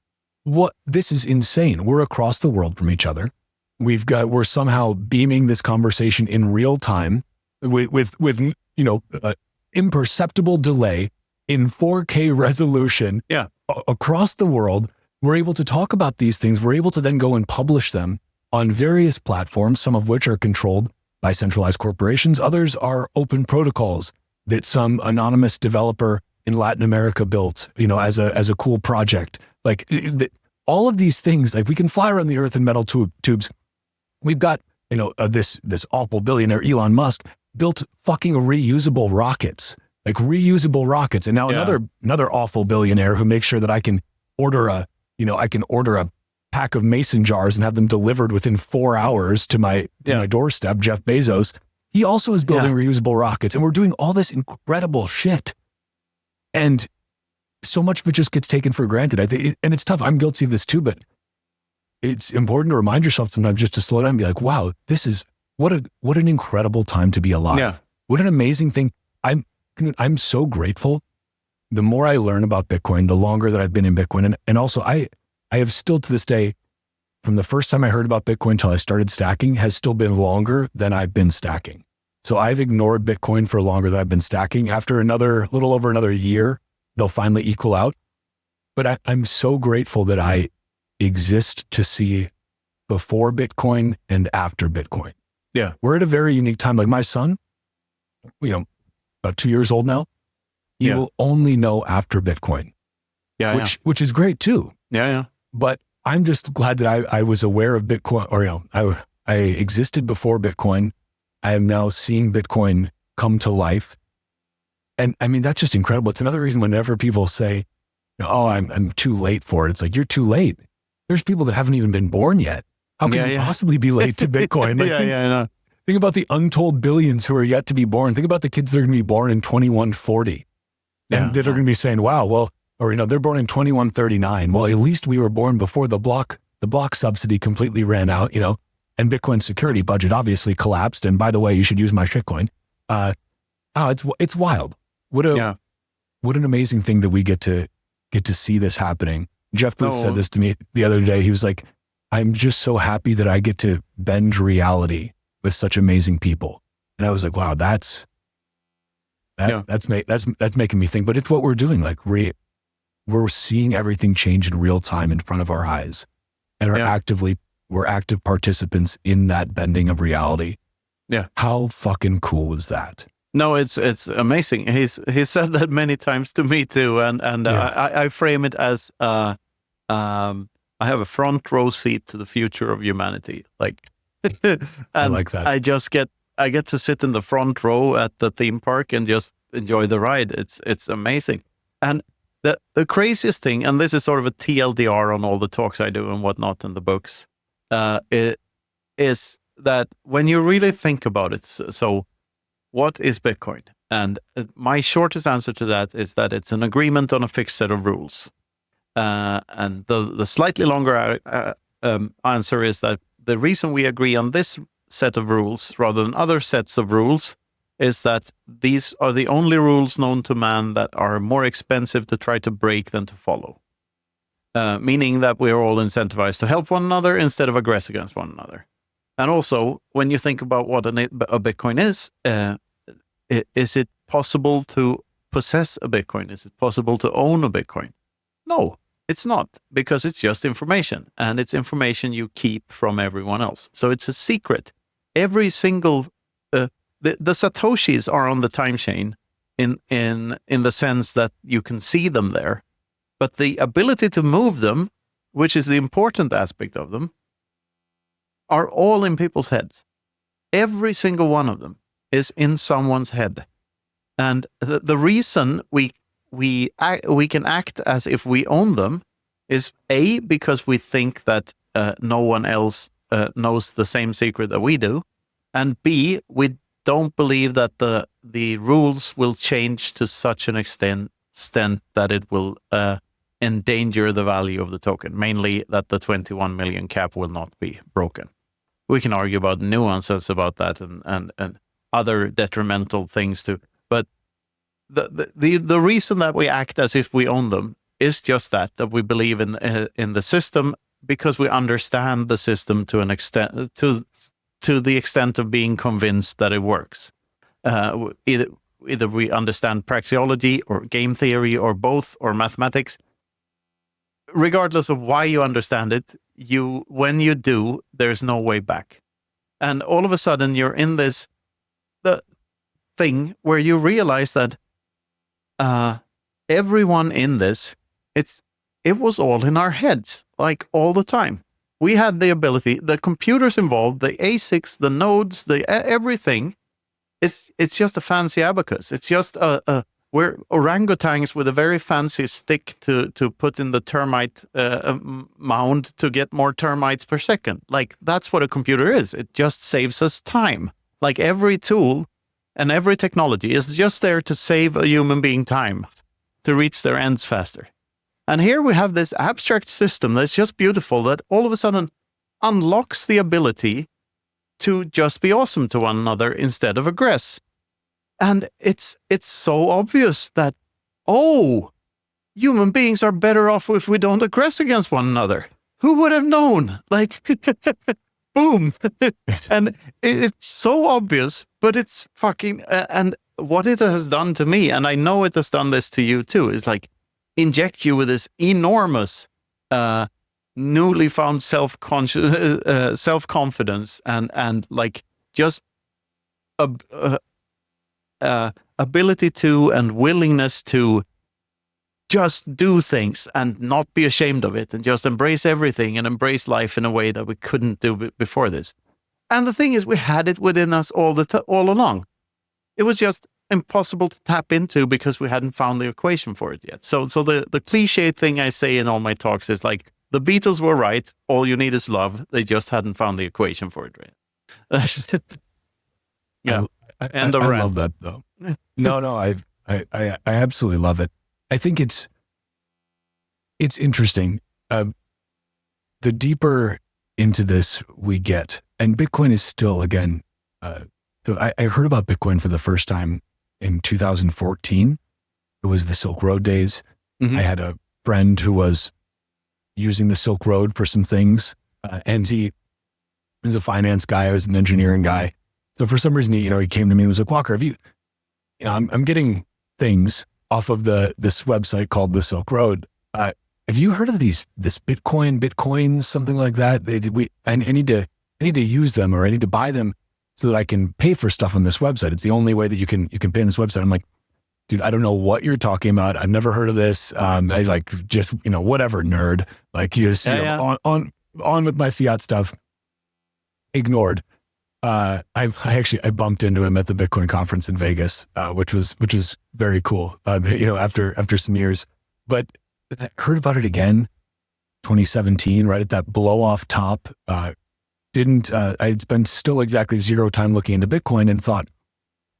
what this is insane. We're across the world from each other. We're somehow beaming this conversation in real time with imperceptible delay in 4K resolution. Yeah. Across the world. We're able to talk about these things. We're able to then go and publish them on various platforms, some of which are controlled by centralized corporations. Others are open protocols that some anonymous developer in Latin America built, as a cool project. Like all of these things, like we can fly around the earth in metal tubes. We've got, this awful billionaire Elon Musk built fucking reusable rockets. And now another awful billionaire who makes sure that I can order a pack of mason jars and have them delivered within 4 hours to my doorstep, Jeff Bezos. He also is building reusable rockets, and we're doing all this incredible shit. And so much of it just gets taken for granted. I think, and it's tough. I'm guilty of this too, but it's important to remind yourself sometimes just to slow down and be like, wow, this is what an incredible time to be alive. Yeah. What an amazing thing. I'm so grateful. The more I learn about Bitcoin, the longer that I've been in Bitcoin. And also I have still to this day, from the first time I heard about Bitcoin till I started stacking, has still been longer than I've been stacking. So I've ignored Bitcoin for longer than I've been stacking. After little over another year, they'll finally equal out. But I'm so grateful that I exist to see before Bitcoin and after Bitcoin. Yeah. We're at a very unique time. Like my son, about 2 years old now, he will only know after Bitcoin. Which is great too. Yeah. But I'm just glad that I was aware of Bitcoin, or I existed before Bitcoin. I am now seeing Bitcoin come to life. And I mean, that's just incredible. It's another reason whenever people say, oh, I'm too late for it. It's like, you're too late. There's people that haven't even been born yet. How can you possibly be late to Bitcoin? Like, I know. Think about the untold billions who are yet to be born. Think about the kids that are going to be born in 2140. And that are going to be saying, wow, well, or, they're born in 2139. Well, at least we were born before the block subsidy completely ran out, and Bitcoin's security budget obviously collapsed. And by the way, you should use my shitcoin. It's wild. What an amazing thing that we get to see this happening. Jeff Booth said this to me the other day. He was like, I'm just so happy that I get to bend reality with such amazing people. And I was like, wow, that's making me think, but it's what we're doing. Like we're seeing everything change in real time in front of our eyes, and we're active participants in that bending of reality. Yeah. How fucking cool was that? No, it's amazing. He said that many times to me too, and I frame it as I have a front row seat to the future of humanity. Like, and I like that. I get to sit in the front row at the theme park and just enjoy the ride. It's amazing. And the craziest thing, and this is sort of a TLDR on all the talks I do and whatnot in the books, it is that when you really think about it, so what is Bitcoin? And my shortest answer to that is that it's an agreement on a fixed set of rules. And the slightly longer answer is that the reason we agree on this set of rules rather than other sets of rules is that these are the only rules known to man that are more expensive to try to break than to follow. Meaning that we're all incentivized to help one another instead of aggress against one another. And also, when you think about what a Bitcoin is it possible to possess a Bitcoin? Is it possible to own a Bitcoin? No, it's not, because it's just information, and it's information you keep from everyone else. So it's a secret. Every single the Satoshis are on the time chain in the sense that you can see them there, but the ability to move them, which is the important aspect of them, are all in people's heads. Every single one of them is in someone's head. And the reason we can act as if we own them is A, because we think that no one else knows the same secret that we do, and B, we don't believe that the rules will change to such an extent that it will endanger the value of the token, mainly that the 21 million cap will not be broken. We can argue about nuances about that and other detrimental things too. But the reason that we act as if we own them is just that we believe in the system, because we understand the system to an extent, to the extent of being convinced that it works. Either we understand praxeology or game theory or both, or mathematics. Regardless of why you understand it, when you do, there's no way back. And all of a sudden you're in the thing where you realize that everyone in this, it was all in our heads, like all the time. We had the ability, the computers involved, the ASICs, the nodes, everything. It's just a fancy abacus. It's just we're orangutans with a very fancy stick to put in the termite mound to get more termites per second. Like, that's what a computer is. It just saves us time. Like, every tool and every technology is just there to save a human being time to reach their ends faster. And here we have this abstract system that's just beautiful, that all of a sudden unlocks the ability to just be awesome to one another instead of aggress. And it's so obvious that, human beings are better off if we don't aggress against one another. Who would have known? Like, boom. And it's so obvious, but it's fucking, and what it has done to me, and I know it has done this to you too, is like inject you with this enormous, newly found self-confidence and like just ability to and willingness to just do things and not be ashamed of it, and just embrace everything and embrace life in a way that we couldn't do before this. And the thing is, we had it within us all along. It was just impossible to tap into because we hadn't found the equation for it yet. So the cliche thing I say in all my talks is like, the Beatles were right. All you need is love. They just hadn't found the equation for it right. Yeah. I love that though. No, I absolutely love it. I think it's interesting. The deeper into this we get, and Bitcoin is still, again, I heard about Bitcoin for the first time in 2014. It was the Silk Road days. Mm-hmm. I had a friend who was using the Silk Road for some things, and he was a finance guy. I was an engineering guy. So for some reason, he came to me and was like, Walker, I'm getting things off of this website called the Silk Road. Have you heard of this Bitcoins, something like that? I need to use them, or I need to buy them so that I can pay for stuff on this website. It's the only way that you can pay on this website. I'm like, dude, I don't know what you're talking about. I've never heard of this. I like, just, whatever, nerd. Like, you just, on with my fiat stuff. Ignored. I bumped into him at the Bitcoin conference in Vegas, which was very cool. After some years, but I heard about it again, 2017, right at that blow off top. I'd spent still exactly zero time looking into Bitcoin and thought,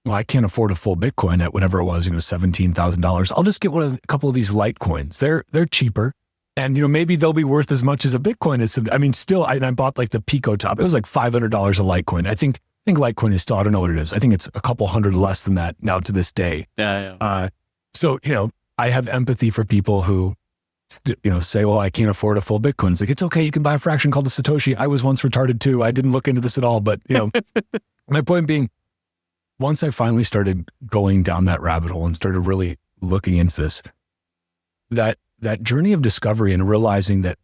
well, I can't afford a full Bitcoin at whatever it was, $17,000. I'll just get a couple of these Litecoins. They're cheaper. And, maybe they'll be worth as much as a Bitcoin is. I mean, still, I bought like the Pico top. It was like $500 a Litecoin. I think Litecoin is still, I don't know what it is. I think it's a couple hundred less than that now to this day. Yeah. So, I have empathy for people who, say, well, I can't afford a full Bitcoin. It's like, it's okay. You can buy a fraction called a Satoshi. I was once retarded too. I didn't look into this at all. But, my point being, once I finally started going down that rabbit hole and started really looking into this, that journey of discovery and realizing that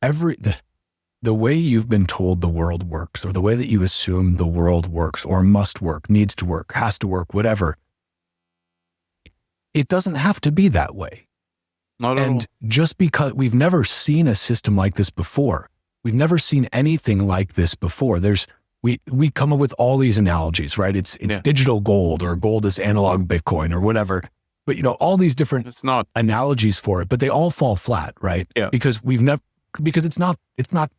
the way you've been told the world works, or the way that you assume the world works, or must work, needs to work, has to work, whatever, it doesn't have to be that way. Not at all. And just because we've never seen a system like this before, we've never seen anything like this before. We come up with all these analogies, right? It's digital gold, or gold is analog Bitcoin, or whatever. But all these different analogies for it, but they all fall flat, right? Yeah. Because because it's not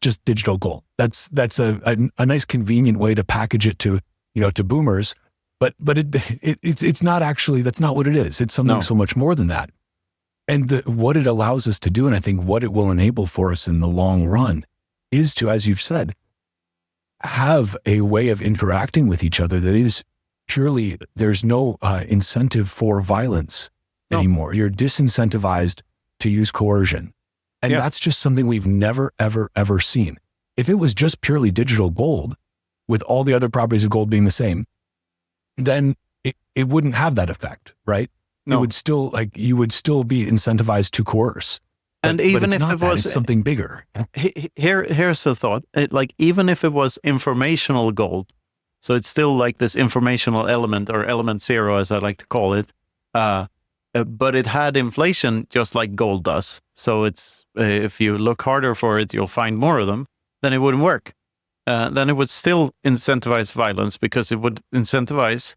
just digital gold. That's a nice convenient way to package it to boomers, but it's not actually, that's not what it is. It's something so much more than that. And what it allows us to do, and I think what it will enable for us in the long run, is to, as you've said, have a way of interacting with each other that is purely, there's no incentive for violence anymore. You're disincentivized to use coercion. And that's just something we've never, ever, ever seen. If it was just purely digital gold, with all the other properties of gold being the same, then it wouldn't have that effect, right? No. You would still be incentivized to coerce. And even if it was something bigger. Here's the thought. Even if it was informational gold, so it's still like this informational element, or element zero, as I like to call it. But it had inflation just like gold does. So it's if you look harder for it, you'll find more of them. Then it wouldn't work. Then it would still incentivize violence, because it would incentivize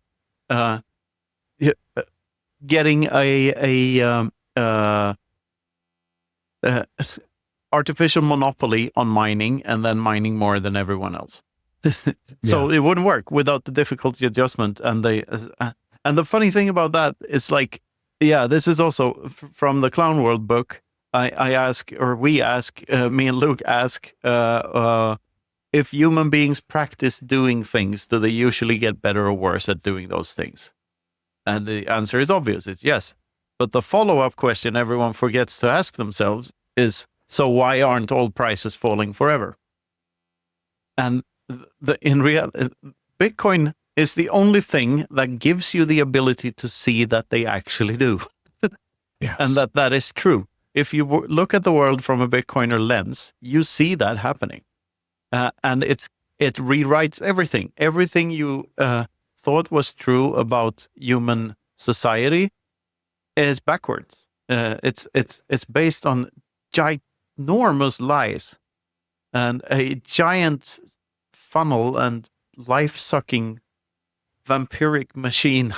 getting a artificial monopoly on mining, and then mining more than everyone else. So it wouldn't work without the difficulty adjustment. And the funny thing about that is, like, this is also from the Clown World book. Me and Luke ask, if human beings practice doing things, do they usually get better or worse at doing those things? And the answer is obvious. It's yes. But the follow-up question everyone forgets to ask themselves is, so why aren't all prices falling forever? And in reality, Bitcoin is the only thing that gives you the ability to see that they actually do. Yes. And that is true. If you look at the world from a Bitcoiner lens, you see that happening. And it rewrites everything. Everything you thought was true about human society is backwards. It's based on ginormous lies and a giant funnel and life-sucking vampiric machine,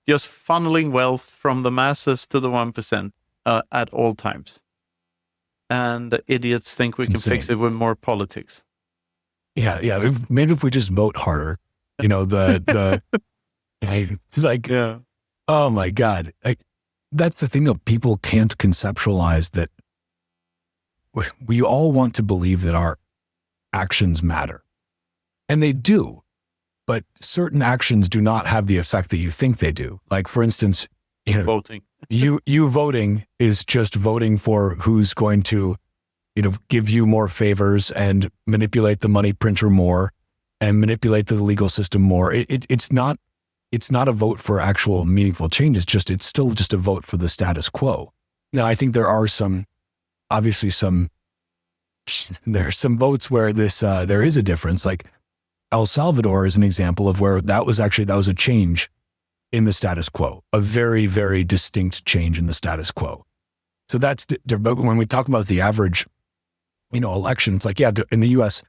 just funneling wealth from the masses to the 1% at all times. And idiots think we can fix it with more politics. Yeah. Maybe if we just vote harder, oh my God. That's the thing that people can't conceptualize, that we all want to believe that our actions matter. And they do, but certain actions do not have the effect that you think they do. Like, for instance, voting. you voting is just voting for who's going to, give you more favors and manipulate the money printer more and manipulate the legal system more. It's not a vote for actual meaningful change. It's still just a vote for the status quo. Now, I think there are some votes where there is a difference. Like El Salvador is an example of where that was a change in the status quo, a very, very distinct change in the status quo. So that's but when we talk about the average, election, it's like, in the US,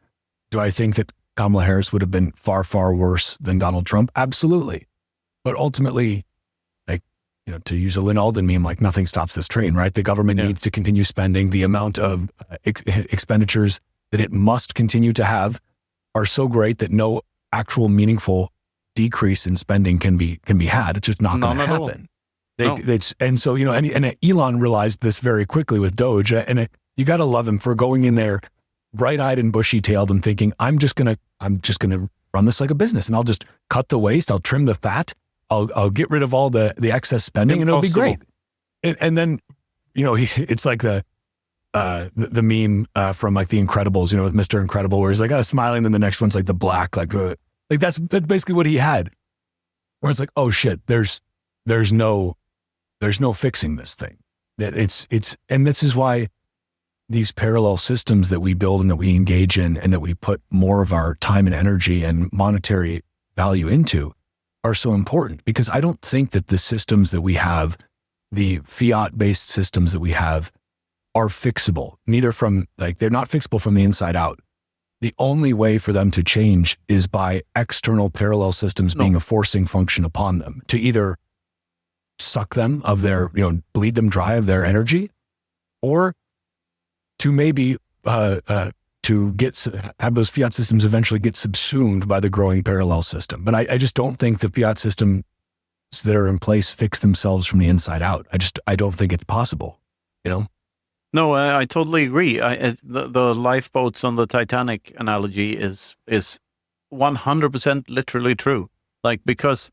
do I think that Kamala Harris would have been far, far worse than Donald Trump? Absolutely. But ultimately, to use a Lynn Alden meme, like, nothing stops this train, right? The government needs to continue spending. The amount of expenditures that it must continue to have are so great that no actual meaningful decrease in spending can be had. It's just not going to happen. No. And so, and Elon realized this very quickly with Doge, and you got to love him for going in there bright-eyed and bushy-tailed and thinking, I'm just going to run this like a business, and I'll just cut the waste, I'll trim the fat, I'll get rid of all the excess spending, and it'll be great. And then, it's like the meme from like The Incredibles, with Mr. Incredible, where he's like, smiling, then the next one's like the black, like that's basically what he had. Where it's like, oh shit, there's no fixing this thing. And this is why these parallel systems that we build and that we engage in and that we put more of our time and energy and monetary value into are so important, because I don't think that the systems that we have, the fiat-based systems that we have, are fixable. They're not fixable from the inside out. The only way for them to change is by external parallel systems being a forcing function upon them to either suck them of their, bleed them dry of their energy, or to maybe have those fiat systems eventually get subsumed by the growing parallel system. But I just don't think the fiat systems that are in place fix themselves from the inside out. I don't think it's possible, No, I totally agree. The lifeboats on the Titanic analogy is 100% literally true. Because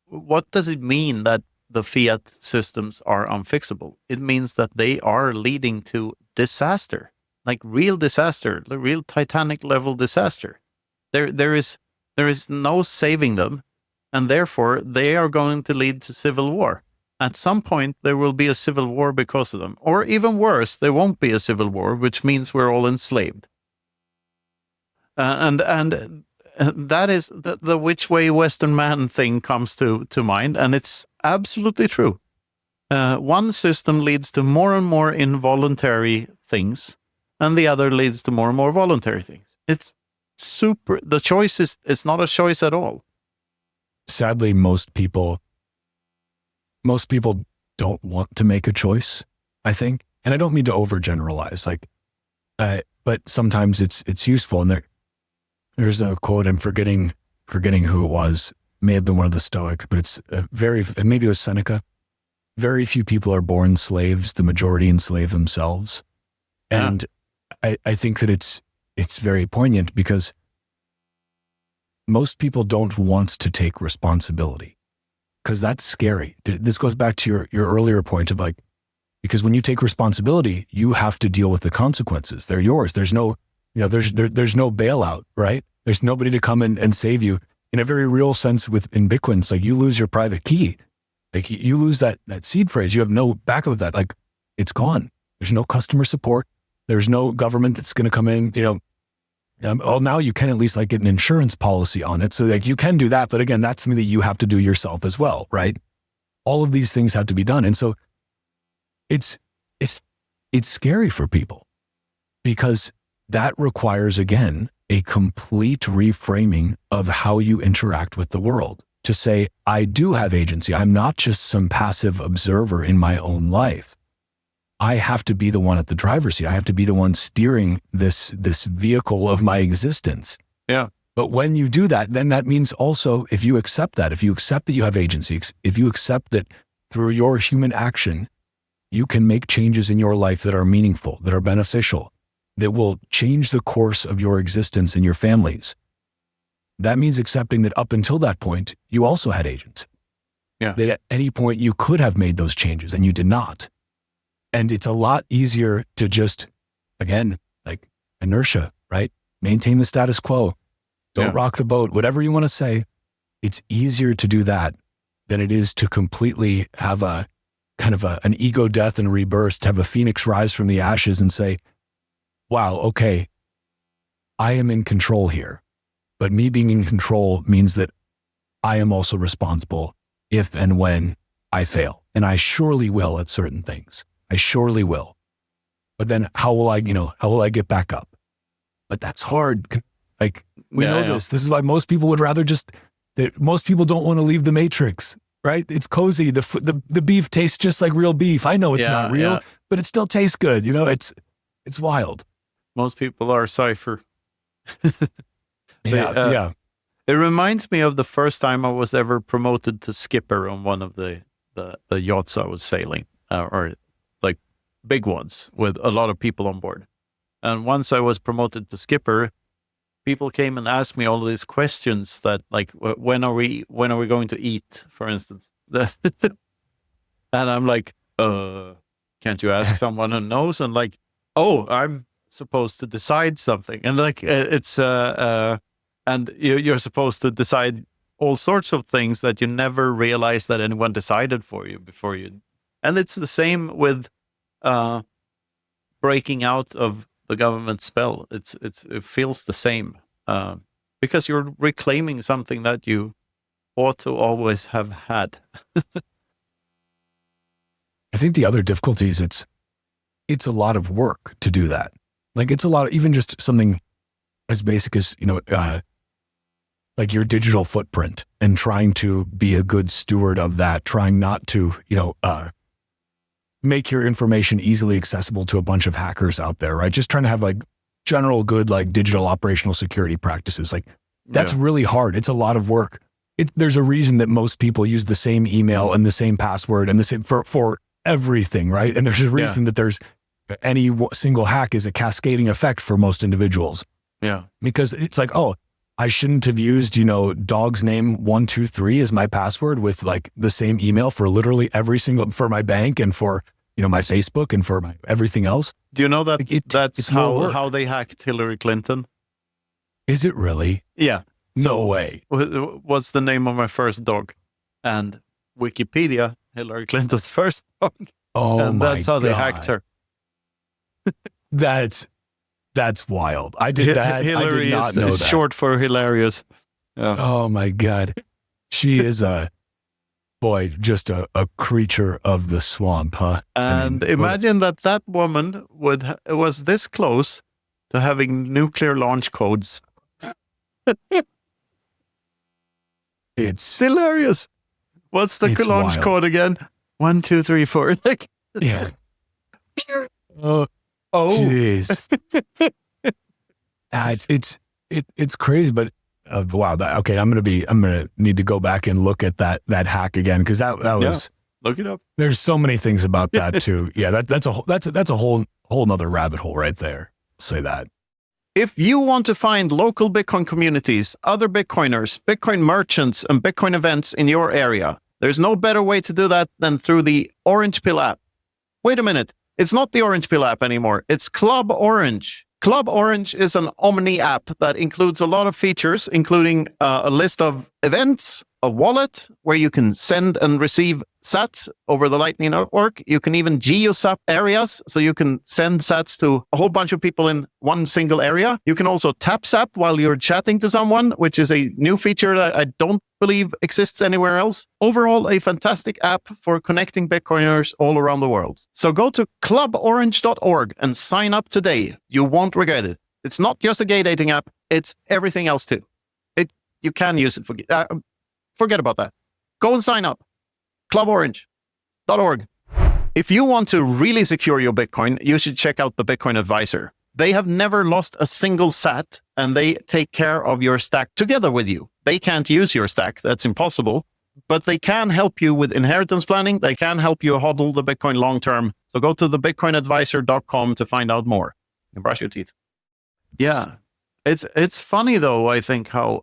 what does it mean that the fiat systems are unfixable? It means that they are leading to disaster, like real disaster, the real Titanic level disaster. There is no saving them, and therefore they are going to lead to civil war. At some point, there will be a civil war because of them. Or even worse, there won't be a civil war, which means we're all enslaved. And that is the which way Western man thing comes to mind, and it's absolutely true. One system leads to more and more involuntary things, and the other leads to more and more voluntary things. It's super. The choice is not a choice at all. Sadly, most people don't want to make a choice, I think. And I don't mean to overgeneralize, but sometimes it's useful. And there's a quote, I'm forgetting who it was. It may have been one of the Stoic, but it's maybe it was Seneca. Very few people are born slaves, the majority enslave themselves. Yeah. And I think that it's very poignant, because most people don't want to take responsibility, because that's scary. This goes back to your earlier point of because when you take responsibility, you have to deal with the consequences. They're yours. There's no, there's no bailout, right? There's nobody to come and save you. In a very real sense, in Bitcoin, it's like you lose your private key. Like you lose that seed phrase. You have no backup of that. Like it's gone. There's no customer support. There's no government that's going to come in, now you can at least get an insurance policy on it. So you can do that. But again, that's something that you have to do yourself as well, right? All of these things have to be done. And so it's scary for people, because that requires, again, a complete reframing of how you interact with the world, to say, I do have agency. I'm not just some passive observer in my own life. I have to be the one at the driver's seat. I have to be the one steering this vehicle of my existence. Yeah. But when you do that, then that means also, if you accept that you have agency, if you accept that through your human action, you can make changes in your life that are meaningful, that are beneficial, that will change the course of your existence and your families. That means accepting that up until that point, you also had agency. Yeah. That at any point you could have made those changes and you did not. And it's a lot easier to just, again, inertia, right? Maintain the status quo. Don't rock the boat, whatever you want to say. It's easier to do that than it is to completely have a kind of an ego death and rebirth, to have a phoenix rise from the ashes and say, wow, okay, I am in control here. But me being in control means that I am also responsible if and when I fail. And I surely will at certain things. I surely will. But then how will I get back up? But that's hard. We know this. This is why most people would rather most people don't want to leave the matrix, right? It's cozy. The beef tastes just like real beef. I know it's not real, but it still tastes good. It's wild. Most people are cipher. Yeah. It reminds me of the first time I was ever promoted to skipper on one of the the yachts I was sailing, or like big ones with a lot of people on board. And once I was promoted to skipper, people came and asked me all these questions that, like, when are we going to eat, for instance? And I'm like, can't you ask someone who knows? And like, oh, I'm supposed to decide something, and like it's and you're supposed to decide all sorts of things that you never realized that anyone decided for you before you. And it's the same with breaking out of the government spell. It feels the same because you're reclaiming something that you ought to always have had. I think the other difficulty is it's a lot of work to do that. Like it's a lot of, even just something as basic as, like your digital footprint, and trying to be a good steward of that, trying not to, make your information easily accessible to a bunch of hackers out there, right? Just trying to have like general good, like digital operational security practices. Like that's really hard. It's a lot of work. There's a reason that most people use the same email and the same password and the same for everything, right? And there's a reason that there's any single hack is a cascading effect for most individuals. Yeah. Because it's like, oh, I shouldn't have used, dog's name 123 as my password with like the same email for literally every single, for my bank and for, my Facebook and for my everything else. Do you know that it's how they hacked Hillary Clinton? Is it really? Yeah. No way. What's the name of my first dog? And Wikipedia, Hillary Clinton's first dog. Oh, and that's how they hacked her. That's wild. I did that. Hillary I did not know that. Short for hilarious. Yeah. Oh my God. She is just a creature of the swamp, huh? And imagine that woman was this close to having nuclear launch codes. It's hilarious. What's the launch code again? 1, 2, 3, 4. Yeah. Oh, jeez. It's crazy, but wow. Okay, I'm gonna need to go back and look at that hack again, because that was. Look it up. There's so many things about that too. Yeah, that's a whole nother rabbit hole right there. Say that. If you want to find local Bitcoin communities, other Bitcoiners, Bitcoin merchants, and Bitcoin events in your area, there's no better way to do that than through the Orange Pill app. Wait a minute. It's not the Orange Pill app anymore. It's Club Orange. Club Orange is an Omni app that includes a lot of features, including a list of events, a wallet where you can send and receive sats over the Lightning Network. You can even geo-sap areas, so you can send sats to a whole bunch of people in one single area. You can also tap sap while you're chatting to someone, which is a new feature that I don't believe exists anywhere else. Overall, a fantastic app for connecting Bitcoiners all around the world. So go to cluborange.org and sign up today. You won't regret it. It's not just a gay dating app, it's everything else too. You can use it for... forget about that. Go and sign up. cluborange.org. If you want to really secure your Bitcoin, you should check out the Bitcoin Advisor. They have never lost a single sat, and they take care of your stack together with you. They can't use your stack. That's impossible. But they can help you with inheritance planning. They can help you hodl the Bitcoin long-term. So go to thebitcoinadvisor.com to find out more. And brush your teeth. Yeah. It's funny, though, I think, how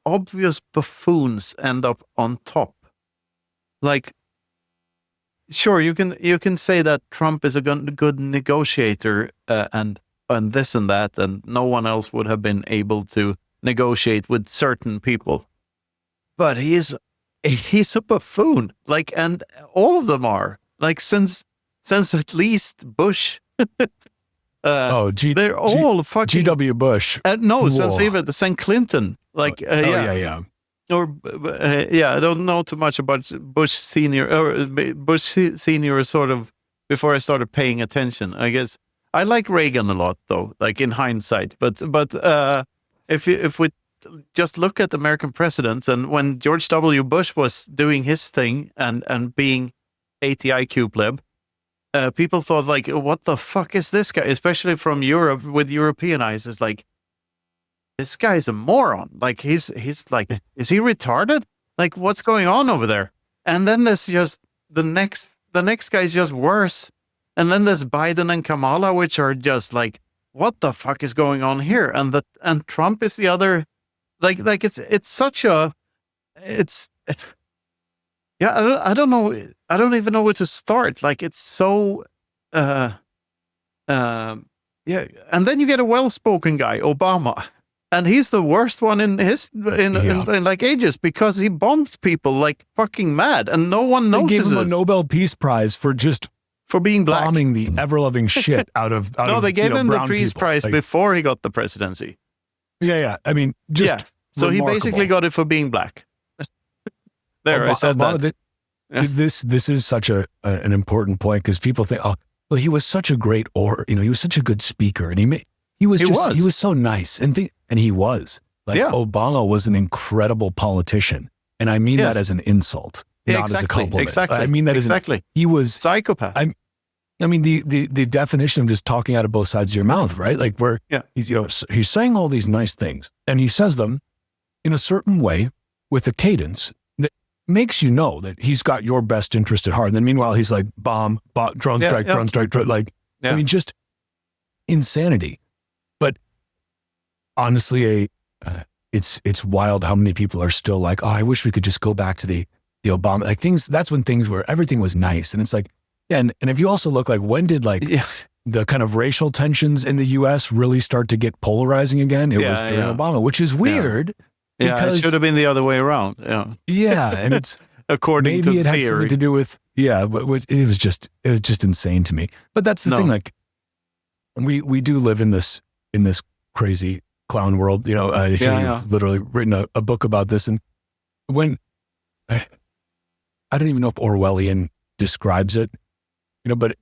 obvious buffoons end up on top. Like, sure, you can say that Trump is a good negotiator and this and that, and no one else would have been able to negotiate with certain people. But he's a buffoon. Like, and all of them are. Like, since at least Bush. They're all fucking G.W. Bush. Since even Clinton. Like, yeah. Or I don't know too much about Bush Senior or Bush Senior sort of before I started paying attention. I guess I like Reagan a lot, though, like in hindsight. But if we just look at American presidents, and when George W. Bush was doing his thing and being ATIQ pleb, people thought, like, what the fuck is this guy? Especially from Europe, with European eyes, is like, this guy's a moron. Like, he's like, is he retarded? Like, what's going on over there? And then there's just the next guy is just worse. And then there's Biden and Kamala, which are just like, what the fuck is going on here? And Trump is the other. Like it's such a, it's, yeah, I don't know. I don't even know where to start. Like it's so, yeah. And then you get a well-spoken guy, Obama, and he's the worst one in like ages, because he bombs people like fucking mad, and no one notices. They gave him a Nobel Peace Prize for being black, bombing the ever-loving shit out of no, they gave him the Peace Prize like, before he got the presidency. Yeah. I mean, just so remarkable. He basically got it for being black. I said Obama, that. This is such an important point, because people think, oh, well, he was such a great he was such a good speaker, and he was so nice, and he was like, Obama was an incredible politician, and I mean that as an insult, not as a compliment. Exactly. I mean that exactly. He was psychopath. I mean the definition of just talking out of both sides of your mouth, right? Like where he's saying all these nice things, and he says them in a certain way with a cadence that makes you know that he's got your best interest at heart. And then meanwhile, he's like, bomb, drone strike, drone strike, like, I mean, just insanity. But honestly, it's wild how many people are still like, oh, I wish we could just go back to the Obama, like that's when things were, everything was nice. And it's like, and if you also look like, when did the kind of racial tensions in the US really start to get polarizing again? It was during Obama, which is weird. Yeah, it should have been the other way around. Yeah, and it's according to maybe it theory. had something to do with but it was just insane to me. But that's the thing. Like we do live in this crazy clown world. You've literally written a book about this, and when I don't even know if Orwellian describes it, but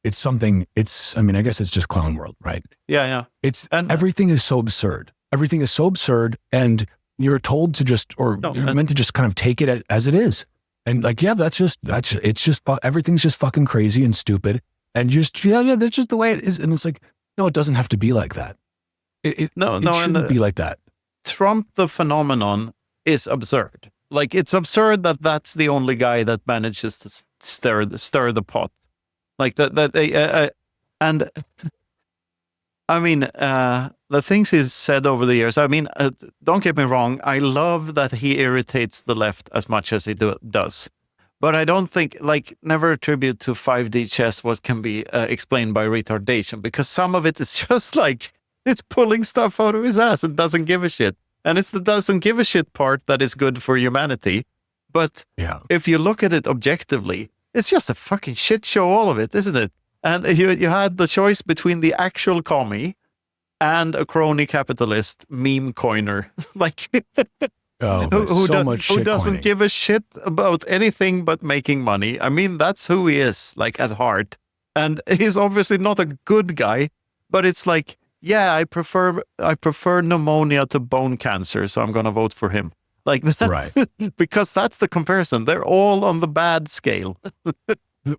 it's something. I mean, I guess it's just clown world, right? Yeah. Everything is so absurd. Everything is so absurd, and you're told to you're meant to just kind of take it as it is. And like, everything's just fucking crazy and stupid. And that's just the way it is. And it's like, no, it doesn't have to be like that. It shouldn't be like that. Trump, the phenomenon, is absurd. Like, it's absurd that that's the only guy that manages to stir the pot. Like that, and I mean, the things he's said over the years, I mean, don't get me wrong, I love that he irritates the left as much as he does. But I don't think, never attribute to 5D chess what can be explained by retardation, because some of it is just it's pulling stuff out of his ass and doesn't give a shit. And it's the doesn't give a shit part that is good for humanity. But if you look at it objectively, it's just a fucking shit show, all of it, isn't it? And you had the choice between the actual commie and a crony capitalist meme coiner, who doesn't give a shit about anything but making money. I mean, that's who he is, at heart. And he's obviously not a good guy, but it's I prefer pneumonia to bone cancer, so I'm going to vote for him. That's right. Because that's the comparison. They're all on the bad scale.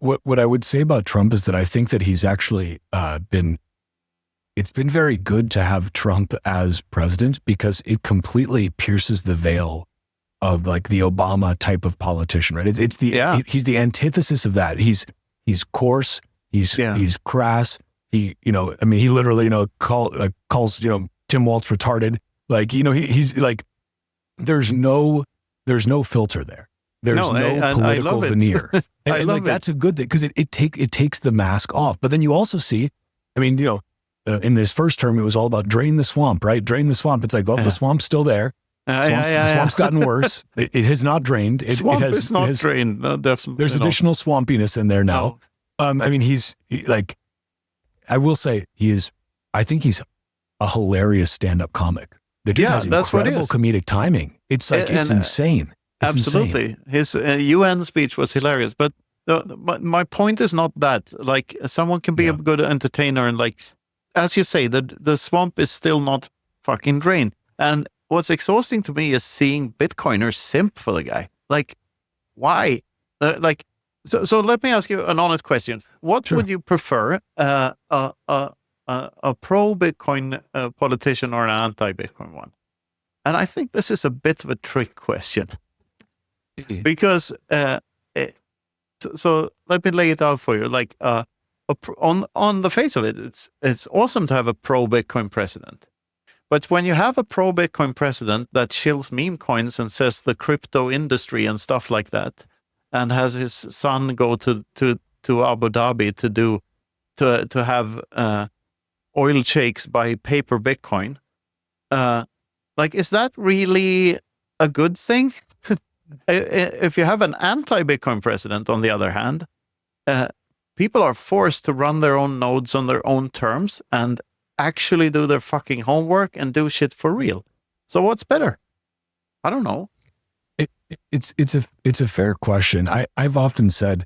What I would say about Trump is that I think that he's actually it's been very good to have Trump as president, because it completely pierces the veil of the Obama type of politician, right? He's the antithesis of that. He's coarse, he's crass. He literally calls Tim Walz retarded. He's there's no filter there. There's no political veneer. And that's a good thing, because it takes the mask off. But then you also see, in this first term, it was all about drain the swamp, right? Drain the swamp. It's the swamp's still there. The swamp's gotten worse. It has not drained. It has not drained. No, definitely. There's additional swampiness in there now. No. I will say I think he's a hilarious stand-up comic. The dude has incredible comedic timing. It's insane. It's absolutely. Insane. His UN speech was hilarious. But my point is not that. Someone can be a good entertainer, and as you say, the swamp is still not fucking drained. And what's exhausting to me is seeing Bitcoiners simp for the guy. Why? So let me ask you an honest question. What would you prefer, a pro-Bitcoin politician or an anti-Bitcoin one? And I think this is a bit of a trick question. because so let me lay it out for you. Like on the face of it, it's awesome to have a pro Bitcoin president. But when you have a pro Bitcoin president that shills meme coins and says the crypto industry and stuff like that, and has his son go to Abu Dhabi to have oil shakes by paper Bitcoin, like, is that really a good thing? If you have an anti-Bitcoin president, on the other hand, people are forced to run their own nodes on their own terms and actually do their fucking homework and do shit for real. So what's better? I don't know. It's a fair question. I've often said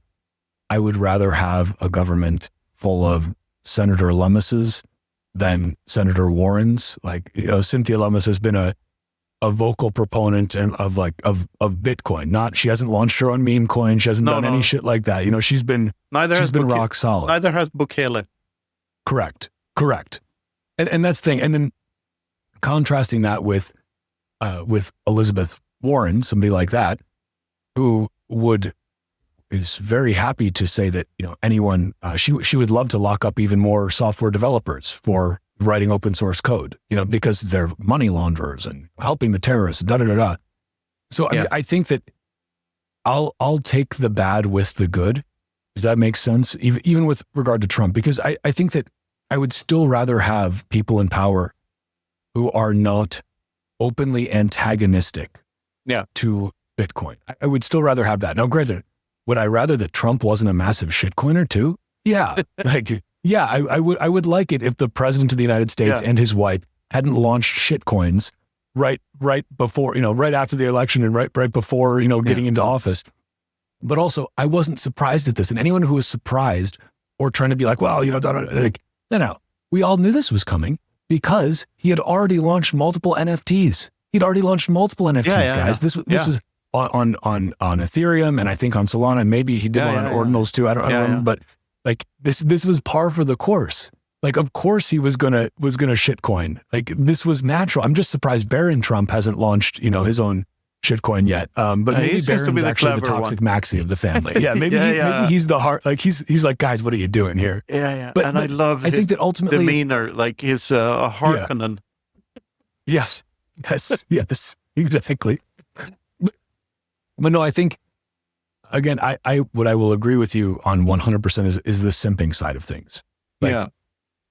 I would rather have a government full of Senator Lummises than Senator Warrens. Like, Cynthia Lummis has been a vocal proponent of Bitcoin. She hasn't launched her own meme coin. She hasn't done any shit like that. She's been rock solid. Neither has Bukele. Correct. And that's the thing. And then contrasting that with Elizabeth Warren, somebody like that, who is very happy to say that, anyone, she would love to lock up even more software developers for writing open source code, because they're money launderers and helping the terrorists, So I think that I'll take the bad with the good. Does that make sense? Even with regard to Trump, because I think that I would still rather have people in power who are not openly antagonistic to Bitcoin. I would still rather have that. Now, granted, would I rather that Trump wasn't a massive shitcoiner too? Yeah. I would like it if the president of the United States and his wife hadn't launched shitcoins right before, right after the election and right before, getting into office. But also, I wasn't surprised at this. And anyone who was surprised or trying to be like, well, no, we all knew this was coming because he had already launched multiple NFTs. Guys. This was on Ethereum, and I think on Solana, and maybe he did one on Ordinals too. I don't remember, but like this was par for the course. Like, of course he was gonna shitcoin. Like, this was natural. I'm just surprised Barron Trump hasn't launched, his own shitcoin yet. But maybe Barron's actually the toxic maxi of the family. Maybe he's the heart. Like, he's like, guys, what are you doing here? But I love. I think that ultimately demeanor, like his Harkonnen. Yes, exactly. But no, I think, again, what I will agree with you on 100% is the simping side of things. Like,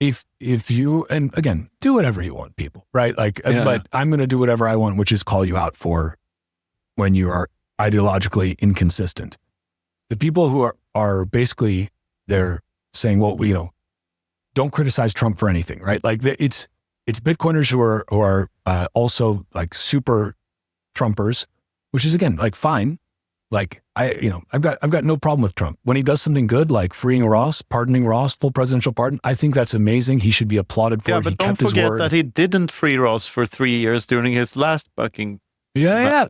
if you, and again, do whatever you want, people, right? Like, but I'm going to do whatever I want, which is call you out for when you are ideologically inconsistent. The people who are basically, they're saying, well, don't criticize Trump for anything, right? Like, it's Bitcoiners who are also like super Trumpers, which is, again, like, fine. Like, I've got no problem with Trump. When he does something good, like freeing Ross, pardoning Ross, full presidential pardon, I think that's amazing. He should be applauded for it. But don't forget that he didn't free Ross for 3 years during his last fucking. No.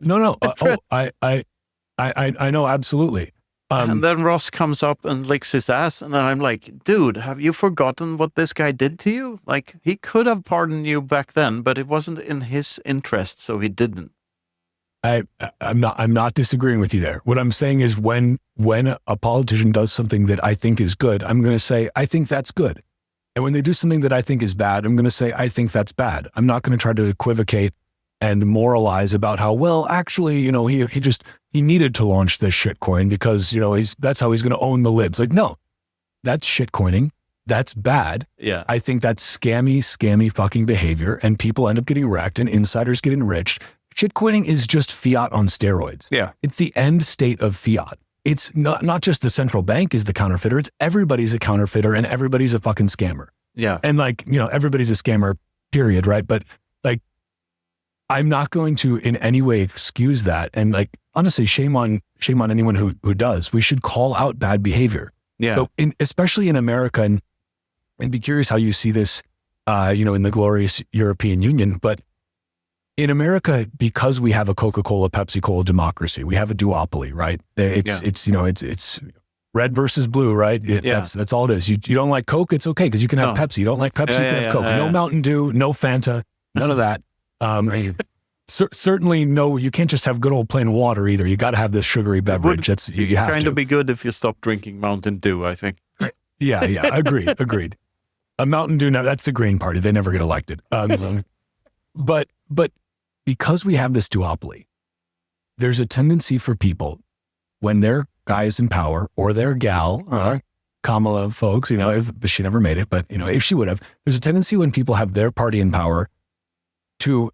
I know, absolutely. And then Ross comes up and licks his ass, and I'm like, dude, have you forgotten what this guy did to you? Like, he could have pardoned you back then, but it wasn't in his interest, so he didn't. I'm not disagreeing with you there. What I'm saying is when a politician does something that I think is good, I'm going to say, I think that's good. And when they do something that I think is bad, I'm going to say, I think that's bad. I'm not going to try to equivocate and moralize about how, well, actually, he needed to launch this shitcoin because, that's how he's going to own the libs. Like, no, that's shitcoining. That's bad. Yeah. I think that's scammy fucking behavior, and people end up getting wrecked and insiders get enriched. Shitcoining is just fiat on steroids. Yeah. It's the end state of fiat. It's not just the central bank is the counterfeiter. It's everybody's a counterfeiter and everybody's a fucking scammer. Yeah. And like, everybody's a scammer, period, right? But like, I'm not going to in any way excuse that. And like, honestly, shame on anyone who does. We should call out bad behavior. Yeah. So especially in America, and be curious how you see this, in the glorious European Union, but in America, because we have a Coca-Cola, Pepsi-Cola democracy, we have a duopoly, right? It's red versus blue, right? That's all it is. You don't like Coke, it's okay because you can have Pepsi. You don't like Pepsi, you can have Coke. No Mountain Dew, no Fanta, none of that. Certainly, no, you can't just have good old plain water either. You got to have this sugary beverage. That's you have kind to. of be good if you stop drinking Mountain Dew, I think. Yeah, agreed. A Mountain Dew, now that's the Green Party. They never get elected. But because we have this duopoly, there's a tendency for people when their guy's in power or their gal, Kamala folks, if she never made it, but if she would have, there's a tendency when people have their party in power to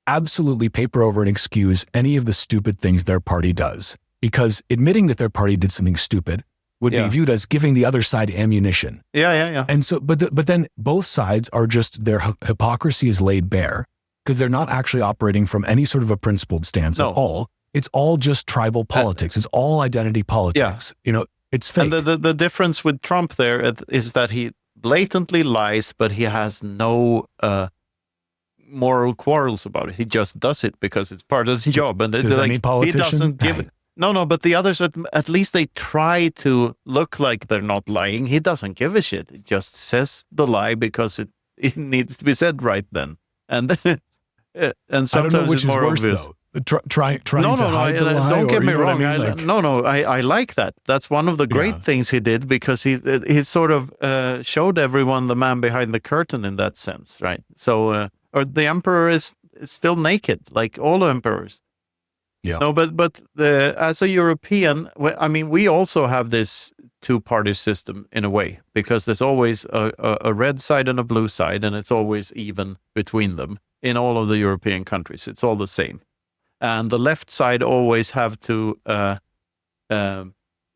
absolutely paper over and excuse any of the stupid things their party does, because admitting that their party did something stupid would be viewed as giving the other side ammunition. Yeah. And so, but then both sides are just, their hypocrisy is laid bare because they're not actually operating from any sort of a principled stance at all. It's all just tribal politics. It's all identity politics. It's fake. And the difference with Trump there is that he blatantly lies, but he has no moral quarrels about it. He just does it because it's part of his job. And does any politician? He doesn't give it. No, but the others, at least they try to look like they're not lying. He doesn't give a shit. He just says the lie because it needs to be said right then. And and sometimes I don't know which it's more is worse, obvious. though. Trying to hide the lie, don't get me wrong. I like that. That's one of the great things he did, because he sort of showed everyone the man behind the curtain in that sense, right? So, or the emperor is still naked, like all emperors. Yeah. No, but as a European, we also have this two-party system in a way, because there's always a red side and a blue side, and it's always even between them in all of the European countries. It's all the same. And the left side always have to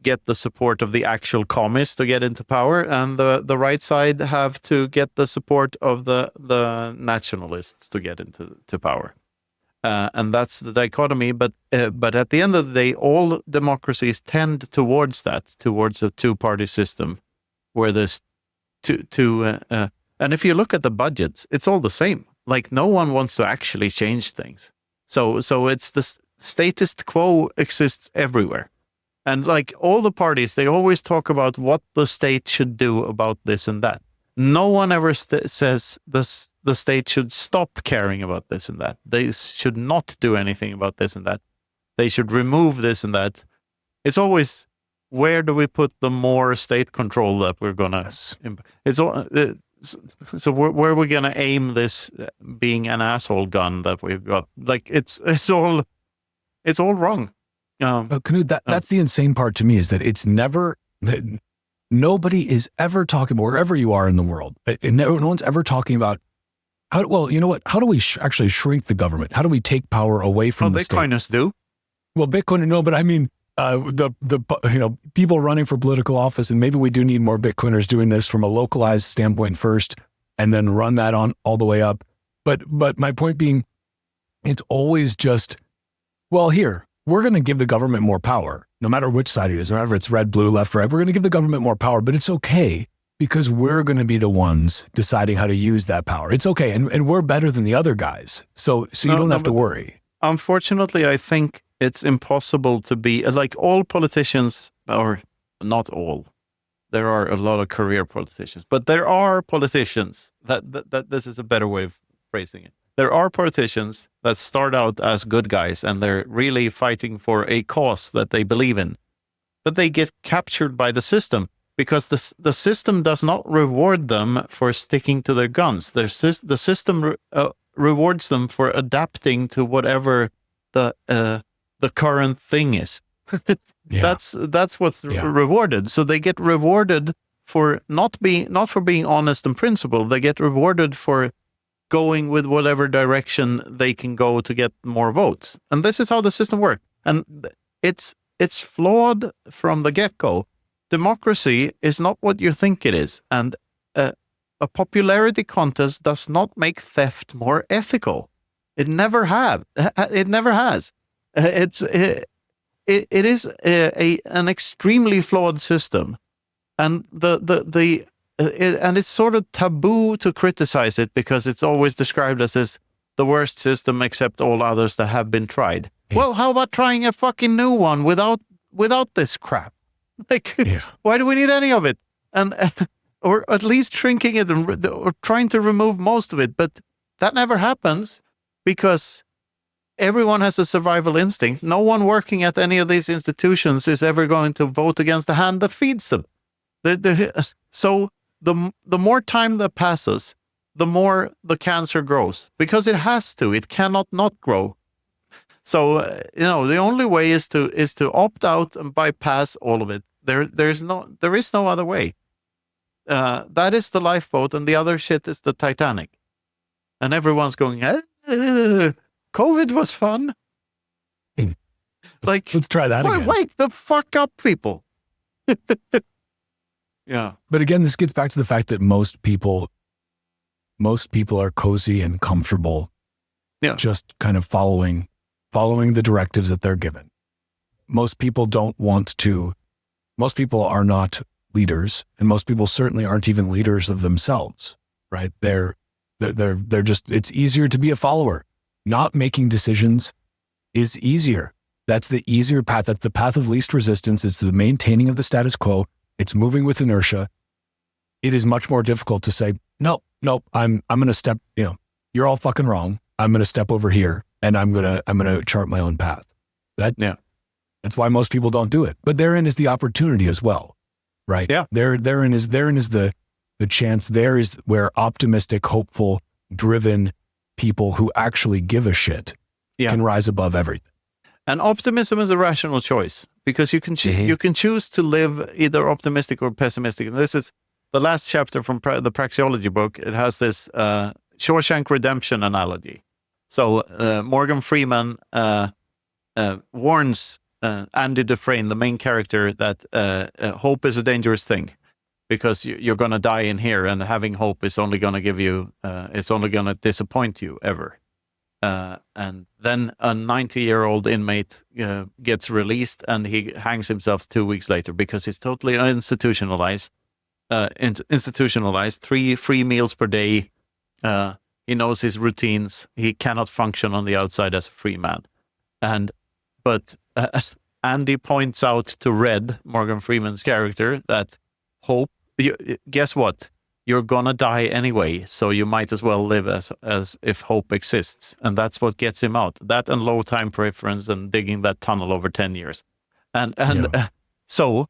get the support of the actual communists to get into power, and the right side have to get the support of the nationalists to get into power. And that's the dichotomy. But at the end of the day, all democracies tend towards a two-party system, where there's and if you look at the budgets, it's all the same. Like, no one wants to actually change things. So it's the status quo exists everywhere. And like all the parties, they always talk about what the state should do about this and that. No one ever says the state should stop caring about this and that. They should not do anything about this and that. They should remove this and that. It's always, where do we put the more state control that we're going to... It's all... So where are we going to aim this being an asshole gun that we've got? Like, it's all wrong. Knut, that's the insane part to me, is that it's never, nobody is ever talking about, wherever you are in the world, no one's ever talking about you know what? How do we actually shrink the government? How do we take power away from the state? Bitcoiners do. Well, Bitcoin, no, but I mean, the people running for political office, and maybe we do need more Bitcoiners doing this from a localized standpoint first, and then run that on all the way up. But my point being, it's always just, well, here, we're going to give the government more power, no matter which side it is, whether it's red, blue, left, right. We're going to give the government more power, but it's okay, because we're going to be the ones deciding how to use that power. It's okay, and we're better than the other guys, so you don't have to worry. Unfortunately, I think it's impossible to be like all politicians, or not all. There are a lot of career politicians, but there are politicians that this is a better way of phrasing it. There are politicians that start out as good guys, and they're really fighting for a cause that they believe in, but they get captured by the system, because the system does not reward them for sticking to their guns. The system rewards them for adapting to whatever the current thing is. That's what's rewarded. So they get rewarded for not for being honest and principled. They get rewarded for going with whatever direction they can go to get more votes. And this is how the system works. And it's flawed from the get-go. Democracy is not what you think it is. And a popularity contest does not make theft more ethical. It never have. It never has. It is an extremely flawed system, and and it's sort of taboo to criticize it, because it's always described as the worst system except all others that have been tried. Yeah. Well, how about trying a fucking new one without this crap? Like, why do we need any of it? And or at least shrinking it or trying to remove most of it, but that never happens, because everyone has a survival instinct. No one working at any of these institutions is ever going to vote against the hand that feeds them. So the more time that passes, the more the cancer grows, because it has to. It cannot not grow. So the only way is to opt out and bypass all of it. There is no other way. That is the lifeboat, and the other shit is the Titanic. And everyone's going, COVID was fun. Let's try that again. Wake the fuck up, people. Yeah. But again, this gets back to the fact that most people are cozy and comfortable, just kind of following the directives that they're given. Most people are not leaders, and most people certainly aren't even leaders of themselves, right? They're just, it's easier to be a follower. Not making decisions is easier. That's the easier path. That's the path of least resistance. It's the maintaining of the status quo. It's moving with inertia. It is much more difficult to say, no, I'm going to step, you're all fucking wrong. I'm going to step over here and I'm going to chart my own path. That's why most people don't do it. But therein is the opportunity as well, right? Yeah. Therein is the chance. There is where optimistic, hopeful, driven people who actually give a shit can rise above everything. And optimism is a rational choice, because you can you can choose to live either optimistic or pessimistic. And this is the last chapter from the Praxeology book. It has this Shawshank Redemption analogy. So Morgan Freeman warns Andy Dufresne, the main character, that hope is a dangerous thing, because you're going to die in here, and having hope is only going to give you, it's only going to disappoint you ever. And then a 90-year-old inmate gets released, and he hangs himself 2 weeks later because he's totally institutionalized. 3 free meals per day. He knows his routines. He cannot function on the outside as a free man. But Andy points out to Red, Morgan Freeman's character, that hope. Guess what? You're gonna die anyway, so you might as well live as if hope exists. And that's what gets him out. That and low time preference and digging that tunnel over 10 years. So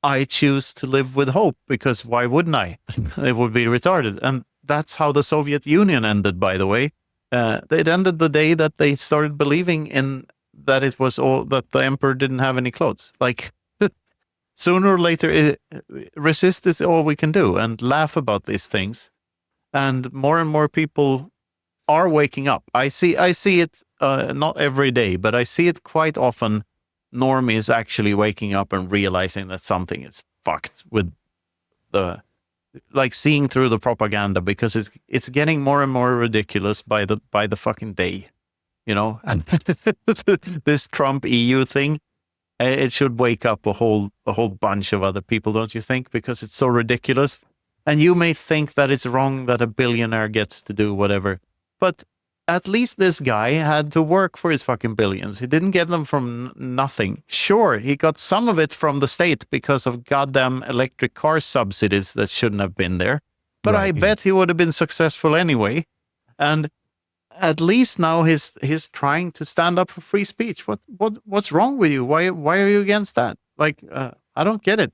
I choose to live with hope, because why wouldn't I? It would be retarded. And that's how the Soviet Union ended, by the way. It ended the day that they started believing in that it was all that the emperor didn't have any clothes. Like, sooner or later, resist is all we can do, and laugh about these things. And more people are waking up. I see it not every day, but I see it quite often. Normies actually waking up and realizing that something is fucked with seeing through the propaganda, because it's getting more and more ridiculous by the fucking day, And this Trump EU thing. It should wake up a whole bunch of other people, don't you think? Because it's so ridiculous. And you may think that it's wrong that a billionaire gets to do whatever, but at least this guy had to work for his fucking billions. He didn't get them from nothing. Sure, he got some of it from the state because of goddamn electric car subsidies that shouldn't have been there. But I bet he would have been successful anyway. And at least now he's trying to stand up for free speech. What's wrong with you? Why are you against that? Like, I don't get it.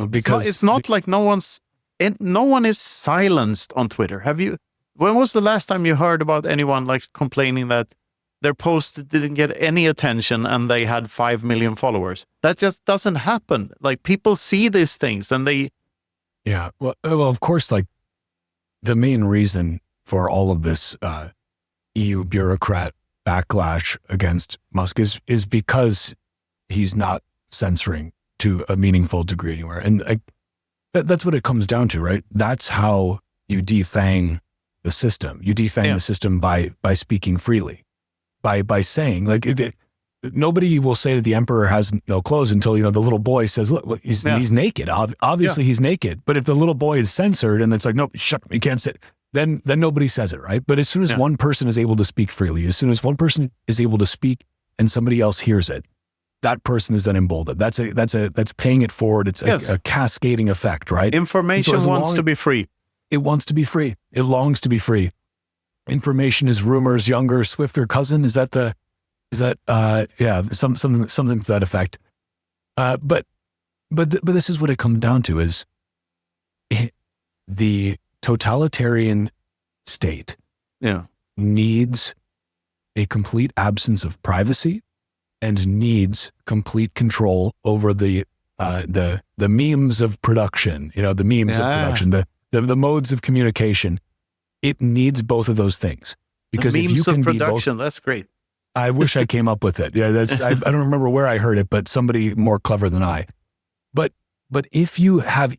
Because it's not like no one is silenced on Twitter. When was the last time you heard about anyone complaining that their post didn't get any attention and they had 5 million followers? That just doesn't happen. Like, people see these things and they. Yeah. Well, of course, the main reason for all of this EU bureaucrat backlash against Musk is because he's not censoring to a meaningful degree anywhere. And that's what it comes down to, right? That's how you defang the system. You defang the system by speaking freely, by saying, nobody will say that the emperor has no clothes until, the little boy says, look, he's naked. Obviously he's naked. But if the little boy is censored and it's like, nope, shut up, you can't say it. Then nobody says it, right? But as soon as one person is able to speak freely, as soon as one person is able to speak and somebody else hears it, that person is then emboldened. That's paying it forward. It's a cascading effect, right? Information wants to be free. It wants to be free. It longs to be free. information is rumor's younger, swifter cousin. Is that something to that effect? But this is what it comes down to: is the totalitarian state needs a complete absence of privacy and needs complete control over the memes of production, the memes of production, the modes of communication. It needs both of those things, because the memes if you can of production, be both, that's great. I wish I came up with it. Yeah, I don't remember where I heard it, but somebody more clever than I. But if you have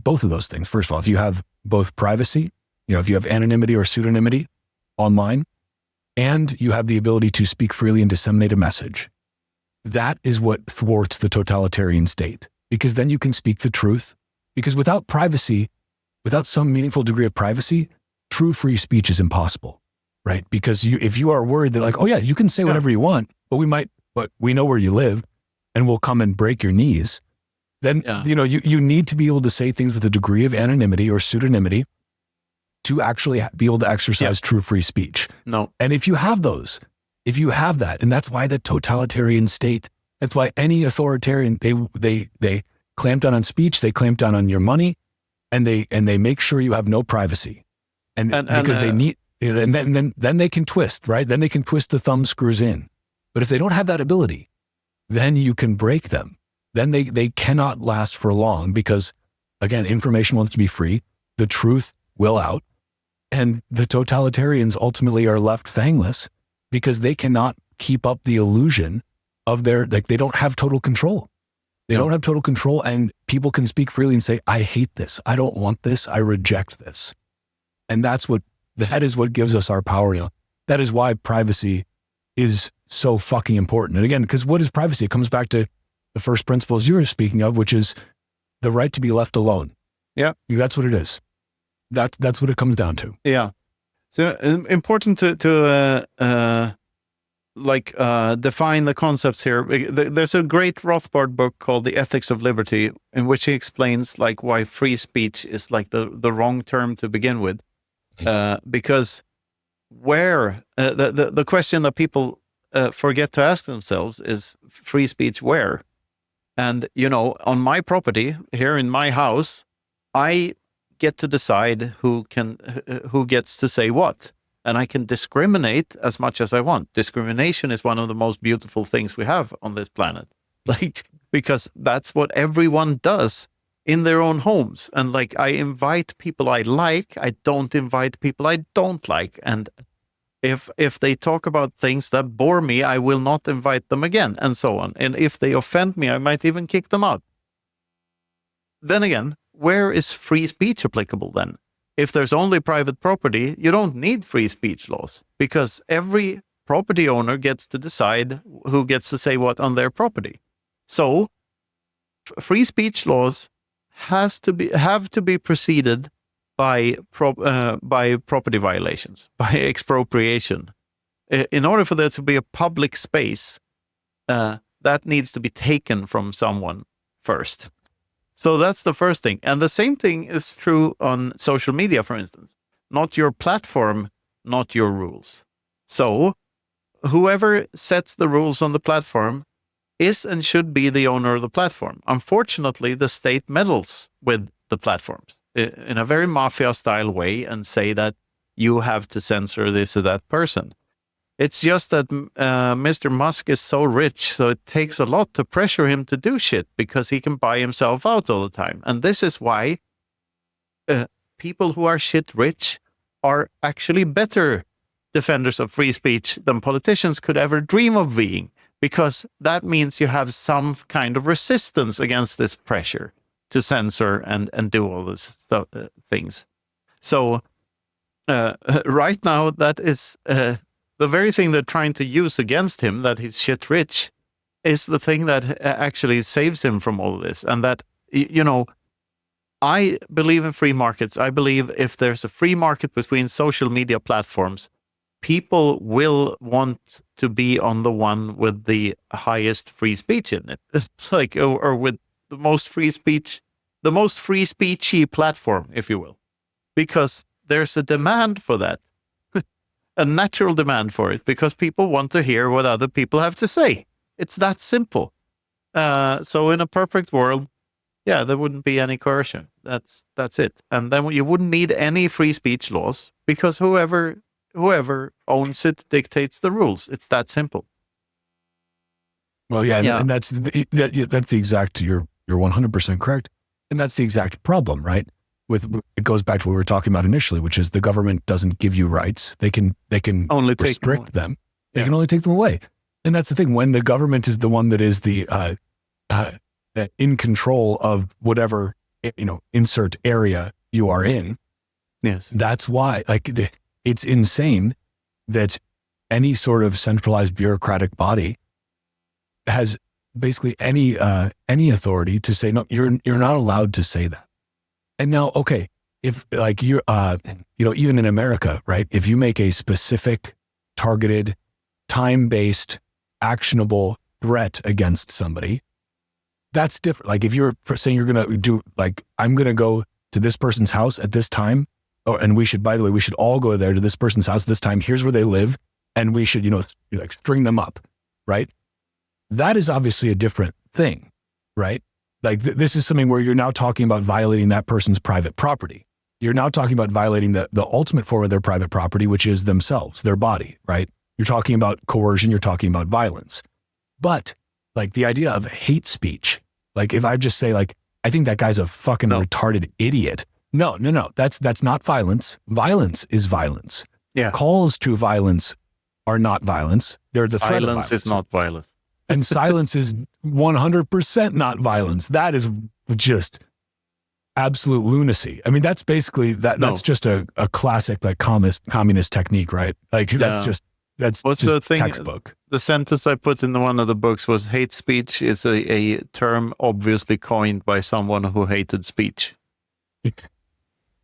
both of those things, first of all, if you have both privacy, if you have anonymity or pseudonymity online, and you have the ability to speak freely and disseminate a message, that is what thwarts the totalitarian state, because then you can speak the truth. Because without privacy, without some meaningful degree of privacy, true free speech is impossible, right? Because if you are worried that, like, oh yeah, you can say whatever you want, but we know where you live and we'll come and break your knees, then, you need to be able to say things with a degree of anonymity or pseudonymity to actually be able to exercise true free speech. No. And if you have that, and that's why the totalitarian state, that's why any authoritarian, they clamp down on speech, they clamp down on your money, and they make sure you have no privacy. And because they need, and then they can twist, right? Then they can twist the thumb screws in. But if they don't have that ability, then you can break them. Then they cannot last for long, because, again, information wants to be free. The truth will out. And the totalitarians ultimately are left fangless, because they cannot keep up the illusion of they don't have total control. They don't have total control, and people can speak freely and say, I hate this. I don't want this. I reject this. And that is what gives us our power. That is why privacy is so fucking important. And again, because what is privacy? It comes back to the first principles you were speaking of, which is the right to be left alone. Yeah. That's what it is. That's what it comes down to. Yeah. So important to define the concepts here. There's a great Rothbard book called The Ethics of Liberty, in which he explains why free speech is the wrong term to begin with. Because where the question that people forget to ask themselves is, free speech where? And on my property here in my house, I get to decide who gets to say what, and I can discriminate as much as I want. Discrimination is one of the most beautiful things we have on this planet, because that's what everyone does in their own homes. And I invite people I like, I don't invite people I don't like. And if they talk about things that bore me, I will not invite them again, and so on. And if they offend me, I might even kick them out. Then again, where is free speech applicable then? If there's only private property, you don't need free speech laws, because every property owner gets to decide who gets to say what on their property. So free speech laws have to be preceded by property violations, by expropriation. In order for there to be a public space, that needs to be taken from someone first. So that's the first thing. And the same thing is true on social media, for instance. Not your platform, not your rules. So whoever sets the rules on the platform is and should be the owner of the platform. Unfortunately, the state meddles with the platforms in a very mafia-style way and say that you have to censor this or that person. It's just that Mr. Musk is so rich, so it takes a lot to pressure him to do shit, because he can buy himself out all the time. And this is why people who are shit rich are actually better defenders of free speech than politicians could ever dream of being, because that means you have some kind of resistance against this pressure to censor and do all this stuff, things. So right now, that is the very thing they're trying to use against him, that he's shit rich, is the thing that actually saves him from all of this. And that, I believe in free markets. I believe if there's a free market between social media platforms, people will want to be on the one with the highest free speech in it, or with the most free speech, the most free speechy platform, if you will, because there's a demand for that. a natural demand for it because people want to hear what other people have to say. It's that simple. So in a perfect world, yeah, there wouldn't be any coercion. That's it. And then you wouldn't need any free speech laws because whoever owns it dictates the rules. It's that simple. Well, yeah, and that's the exact. You're 100% correct, and that's the exact problem, right? It goes back to what we were talking about initially, which is the government doesn't give you rights. They can only restrict them. They can only take them away, and that's the thing. When the government is the one that is the in control of whatever insert area you are in. Yes, that's why. Like it's insane that any sort of centralized bureaucratic body has basically any authority to say no. You're not allowed to say that. And now, okay, if like you're, even in America, right? If you make a specific, targeted, time-based, actionable threat against somebody, that's different. Like if you're saying you're going to do, like, I'm going to go to this person's house at this time, and we should all go there to this person's house this time. Here's where they live, and we should, like string them up, right? That is obviously a different thing, right? Like this is something where you're now talking about violating that person's private property. You're now talking about violating the ultimate form of their private property, which is themselves, their body, right? You're talking about coercion, you're talking about violence. But like the idea of hate speech, like if I just say like, I think that guy's a fucking retarded idiot. No, that's not violence. Violence is violence. Yeah. Calls to violence are not violence. They're the threat of violence. Silence is not violence. And silence is 100% not violence. That is just absolute lunacy. I mean, that's basically that's just a classic like communist technique, right? Like that's just the thing, textbook. The sentence I put in one of the books was hate speech is a term obviously coined by someone who hated speech.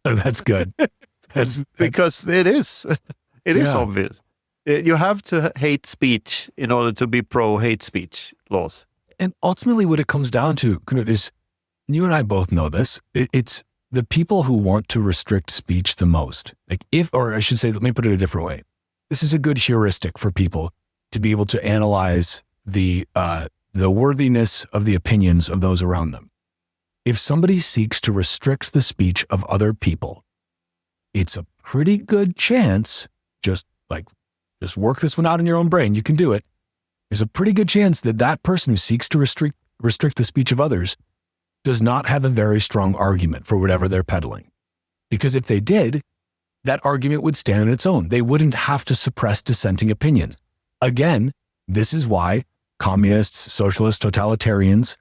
That's good. Because it is. It is obvious. You have to hate speech in order to be pro hate speech laws. And ultimately what it comes down to, Knut, is, you and I both know this, it's the people who want to restrict speech the most. Like or I should say, let me put it a different way. This is a good heuristic for people to be able to analyze the worthiness of the opinions of those around them. If somebody seeks to restrict the speech of other people, it's a pretty good chance, just work this one out in your own brain. You can do it. There's a pretty good chance that person who seeks to restrict the speech of others does not have a very strong argument for whatever they're peddling. Because if they did, that argument would stand on its own. They wouldn't have to suppress dissenting opinions. Again, this is why communists, socialists, totalitarians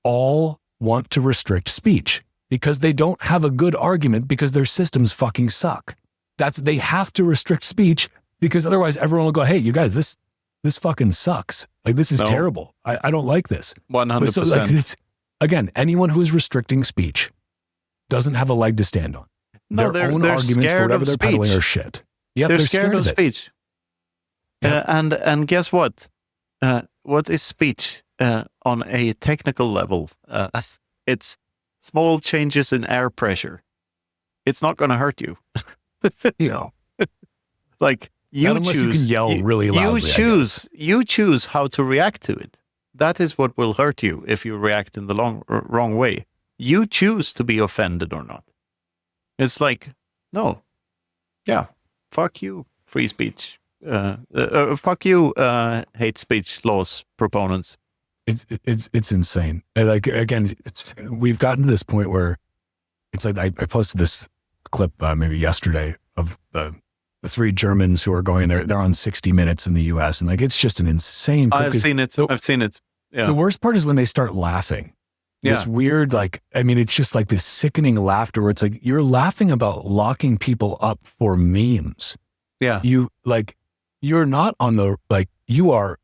all want to restrict speech, because they don't have a good argument because their systems fucking suck. They have to restrict speech because otherwise everyone will go, hey, you guys, this fucking sucks. Like, this is terrible. I don't like this. 100%. So, again, anyone who is restricting speech doesn't have a leg to stand on. No, their own arguments for whatever they're peddling are shit. Yep, they're scared of speech. Yep. And guess what? What is speech on a technical level? It's small changes in air pressure. It's not going to hurt you. Like you choose. You can yell really loudly. You choose how to react to it. That is what will hurt you if you react in the wrong way. You choose to be offended or not. It's like, no, fuck you, free speech. Fuck you, hate speech laws proponents. It's insane. Like, again, we've gotten to this point where it's like I posted this clip maybe yesterday of the three Germans who are going there. They're on 60 Minutes in the U.S. and like it's just an insane clip. I've seen it. Yeah. The worst part is when they start laughing. This weird, like, I mean, it's just like this sickening laughter where it's like you're laughing about locking people up for memes. Yeah, you're not on the you are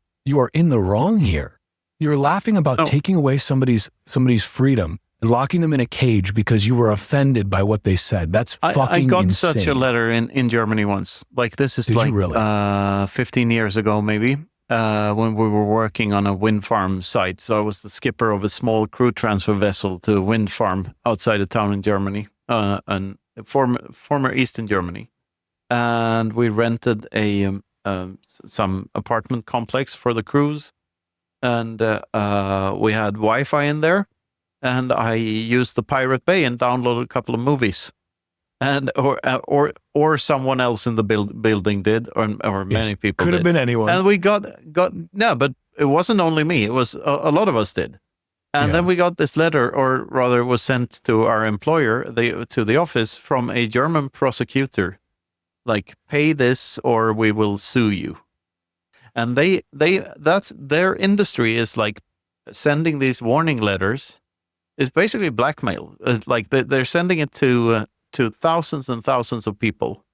in the wrong here. You're laughing about taking away somebody's freedom and locking them in a cage because you were offended by what they said. That's fucking insane. I got such a letter in Germany once. Like this is 15 years ago maybe, when we were working on a wind farm site. So I was the skipper of a small crew transfer vessel to a wind farm outside a town in Germany, and former Eastern Germany. and we rented some apartment complex for the cruise, and we had Wi-Fi in there, and I used the Pirate Bay and downloaded a couple of movies, and or someone else in the building did, or many people could have did. been anyone. And we got no, but it wasn't only me. It was a lot of us did. And then we got this letter, or rather, it was sent to our employer, to the office, from a German prosecutor, like, pay this or we will sue you. And that's their industry, is like sending these warning letters is basically blackmail. Like they're sending it to thousands and thousands of people.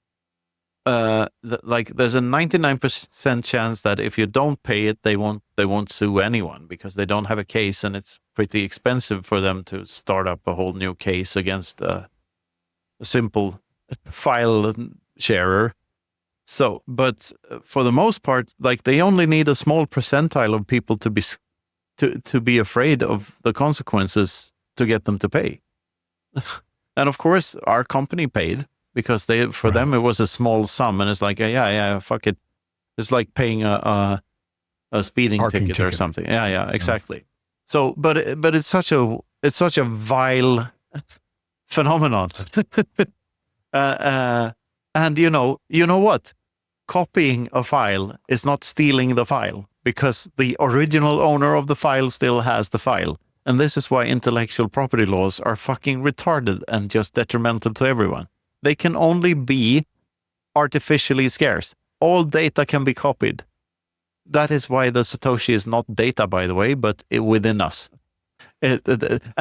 Like there's a 99% chance that if you don't pay it, they won't sue anyone, because they don't have a case, and it's pretty expensive for them to start up a whole new case against a simple file sharer. So, but for the most part, like, they only need a small percentile of people to be afraid of the consequences to get them to pay. And of course, our company paid, because for them it was a small sum, and it's like, yeah, fuck it. It's like paying a speeding ticket or something. Yeah, exactly. So, but it's such a vile phenomenon. And you know what? Copying a file is not stealing the file, because the original owner of the file still has the file. And this is why intellectual property laws are fucking retarded and just detrimental to everyone. They can only be artificially scarce. All data can be copied. That is why the Satoshi is not data, by the way, but within us. And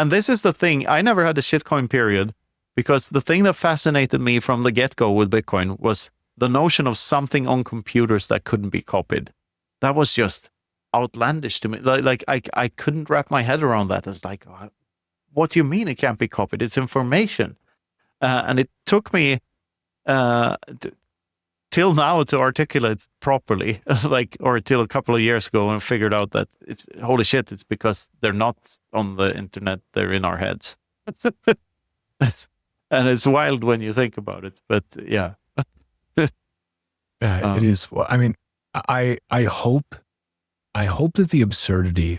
this is the thing. I never had a shitcoin period, because the thing that fascinated me from the get-go with Bitcoin was the notion of something on computers that couldn't be copied. That was just outlandish to me. Like I couldn't wrap my head around that. It's like, what do you mean it can't be copied? It's information. And it took me till now to articulate properly, or till a couple of years ago, and figured out that it's holy shit. It's because they're not on the internet; they're in our heads. And it's wild when you think about it. But yeah, it is. Well, I mean, I hope that the absurdity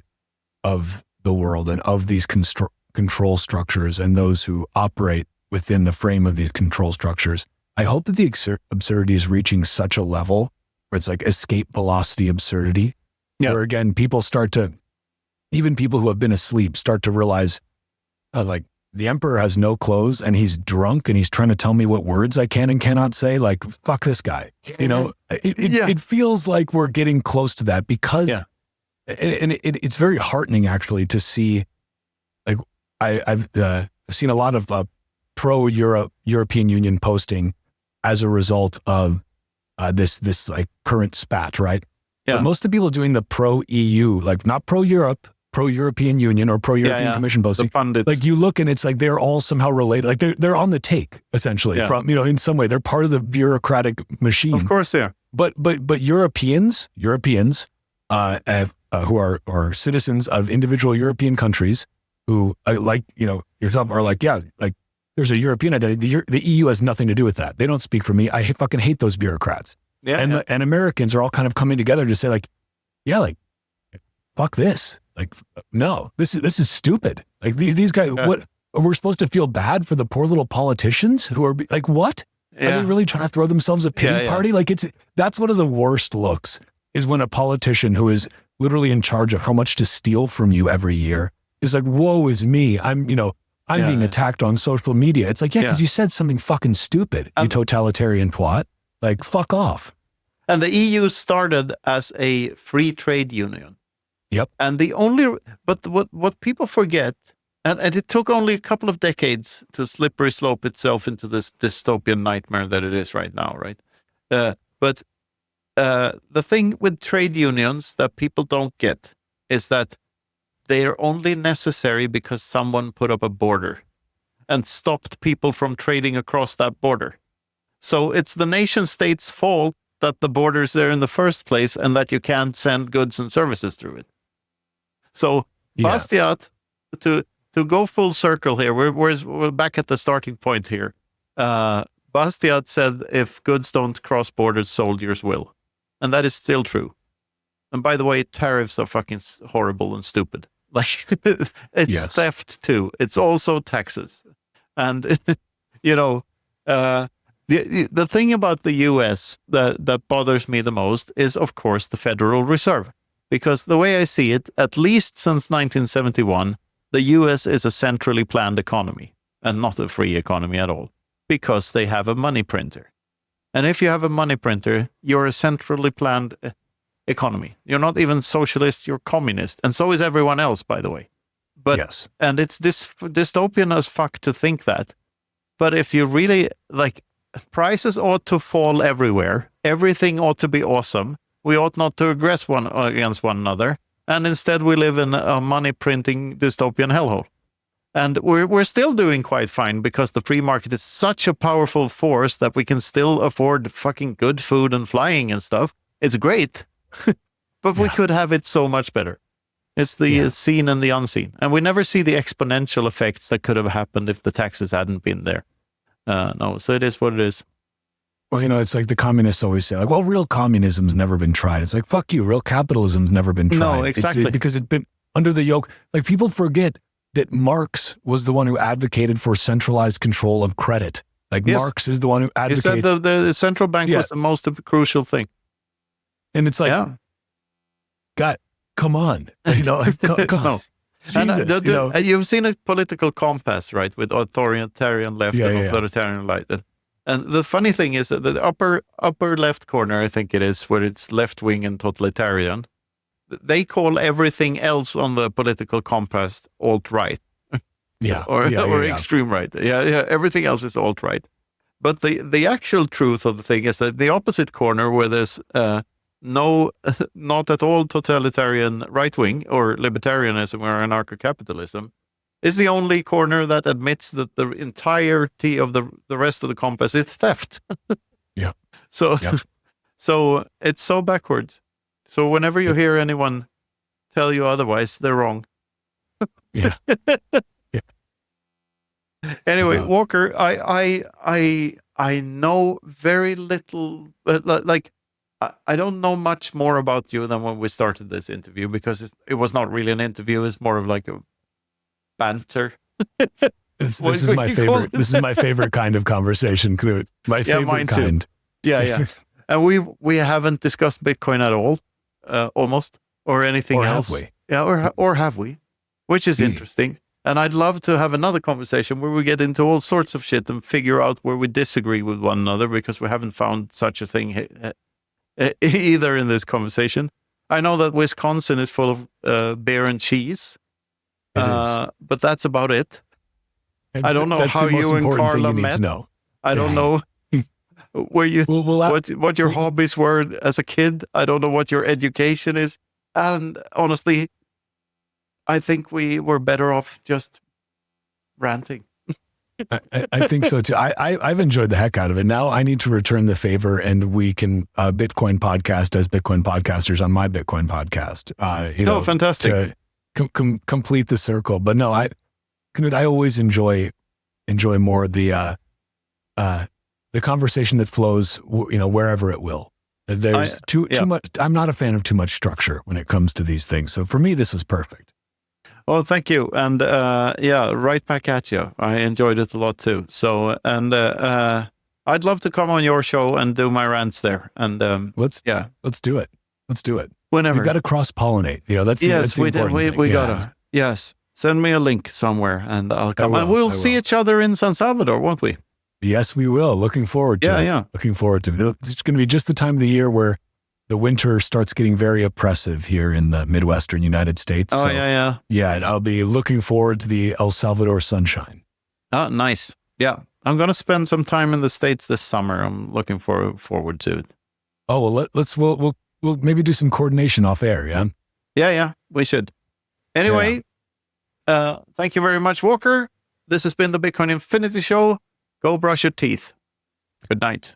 of the world and of these control structures and those who operate within the frame of these control structures, I hope that the absurdity is reaching such a level where it's like escape velocity absurdity, where again, even people who have been asleep start to realize, like, the emperor has no clothes and he's drunk and he's trying to tell me what words I can and cannot say. Like, fuck this guy. It feels like we're getting close to that, because, and it's very heartening actually to see, like, I've seen a lot of pro-European Union posting as a result of this like current spat, right? Yeah. But most of the people doing the pro-EU, like not pro-Europe, pro-European Union or pro-European Commission posting, the pundits. Like, you look and it's like they're all somehow related. Like they're on the take, essentially, from, in some way. They're part of the bureaucratic machine. Of course they are. But Europeans who are citizens of individual European countries who, like, yourself, are like, like, there's a European identity. The EU has nothing to do with that. They don't speak for me. I fucking hate those bureaucrats. And Americans are all kind of coming together to say, like, like, fuck this. Like, no, this is stupid. Like, these guys, what, we're supposed to feel bad for the poor little politicians who are like, what? Are they really trying to throw themselves a pity party? Like, that's one of the worst looks, is when a politician who is literally in charge of how much to steal from you every year is like, woe is me. I'm being attacked on social media. It's like, because you said something fucking stupid, you totalitarian twat. Like, fuck off. And the EU started as a free trade union. Yep. And what people forget, and it took only a couple of decades to slippery slope itself into this dystopian nightmare that it is right now, right? But the thing with trade unions that people don't get is that they are only necessary because someone put up a border and stopped people from trading across that border. So it's the nation state's fault that the border's there in the first place and that you can't send goods and services through it. So Bastiat, to go full circle here, we're back at the starting point here. Bastiat said, if goods don't cross borders, soldiers will. And that is still true. And by the way, tariffs are fucking horrible and stupid. Like, it's theft too. It's also taxes. And, you know, the thing about the US that bothers me the most is, of course, the Federal Reserve. Because the way I see it, at least since 1971, the US is a centrally planned economy and not a free economy at all, because they have a money printer. And if you have a money printer, you're a centrally planned economy. You're not even socialist, you're communist. And so is everyone else, by the way. But yes. And it's dystopian as fuck to think that. But if you really, like, prices ought to fall everywhere. Everything ought to be awesome. We ought not to aggress one against one another. And instead we live in a money printing dystopian hellhole. And we're still doing quite fine because the free market is such a powerful force that we can still afford fucking good food and flying and stuff. It's great. But we could have it so much better. It's the seen and the unseen. And we never see the exponential effects that could have happened if the taxes hadn't been there. No, so it is what it is. Well, you know, it's like the communists always say, like, well, real communism's never been tried. It's like, fuck you, real capitalism's never been tried. No, exactly. Because it's been under the yoke. Like, people forget that Marx was the one who advocated for centralized control of credit. Like, Marx is the one who advocated. He said the central bank was the most crucial thing. And it's like, God, come on. You know, no. Jesus, and, you've seen a political compass, right, with authoritarian left and authoritarian right. And the funny thing is that the upper left corner, I think it is, where it's left wing and totalitarian, they call everything else on the political compass alt-right. or extreme right. Yeah, everything else is alt-right. But the actual truth of the thing is that the opposite corner, where there's not at all totalitarian right wing or libertarianism or anarcho-capitalism, is the only corner that admits that the entirety of the rest of the compass is theft. So it's so backwards. So whenever you hear anyone tell you otherwise, they're wrong. Anyway, Walker, I know very little, like, I don't know much more about you than when we started this interview, because it was not really an interview. It's more of like a banter. This is my favorite. This is my favorite kind of conversation, Knut. My favorite mine kind. Too. Yeah. And we haven't discussed Bitcoin at all, almost, or anything else. Have we? Yeah, or have we? Which is interesting. And I'd love to have another conversation where we get into all sorts of shit and figure out where we disagree with one another, because we haven't found such a thing either in this conversation. I know that Wisconsin is full of beer and cheese, but that's about it. And I don't know how you and Carla met. I don't know where you what your hobbies were as a kid. I don't know what your education is, and honestly, I think we were better off just ranting. I think so too. I've enjoyed the heck out of it. Now I need to return the favor, and we can Bitcoin podcast as Bitcoin podcasters on my Bitcoin podcast. Fantastic. To complete the circle. But no, Knut, I always enjoy more the conversation that flows, wherever it will. There's too much. I'm not a fan of too much structure when it comes to these things. So for me, this was perfect. Well, thank you. And right back at you. I enjoyed it a lot too. So, and I'd love to come on your show and do my rants there. And let's do it. Let's do it. Whenever. We've got to cross-pollinate. That's the important thing. We gotta. Yes. Send me a link somewhere and I'll come. And we'll see each other in San Salvador, won't we? Yes, we will. Looking forward to it. Yeah. Looking forward to it. It's going to be just the time of the year where the winter starts getting very oppressive here in the Midwestern United States. Oh, yeah. Yeah, and I'll be looking forward to the El Salvador sunshine. Oh, nice. Yeah. I'm going to spend some time in the States this summer. I'm looking forward to it. Oh, well, we'll maybe do some coordination off air, yeah? Yeah, we should. Anyway, thank you very much, Walker. This has been the Bitcoin Infinity Show. Go brush your teeth. Good night.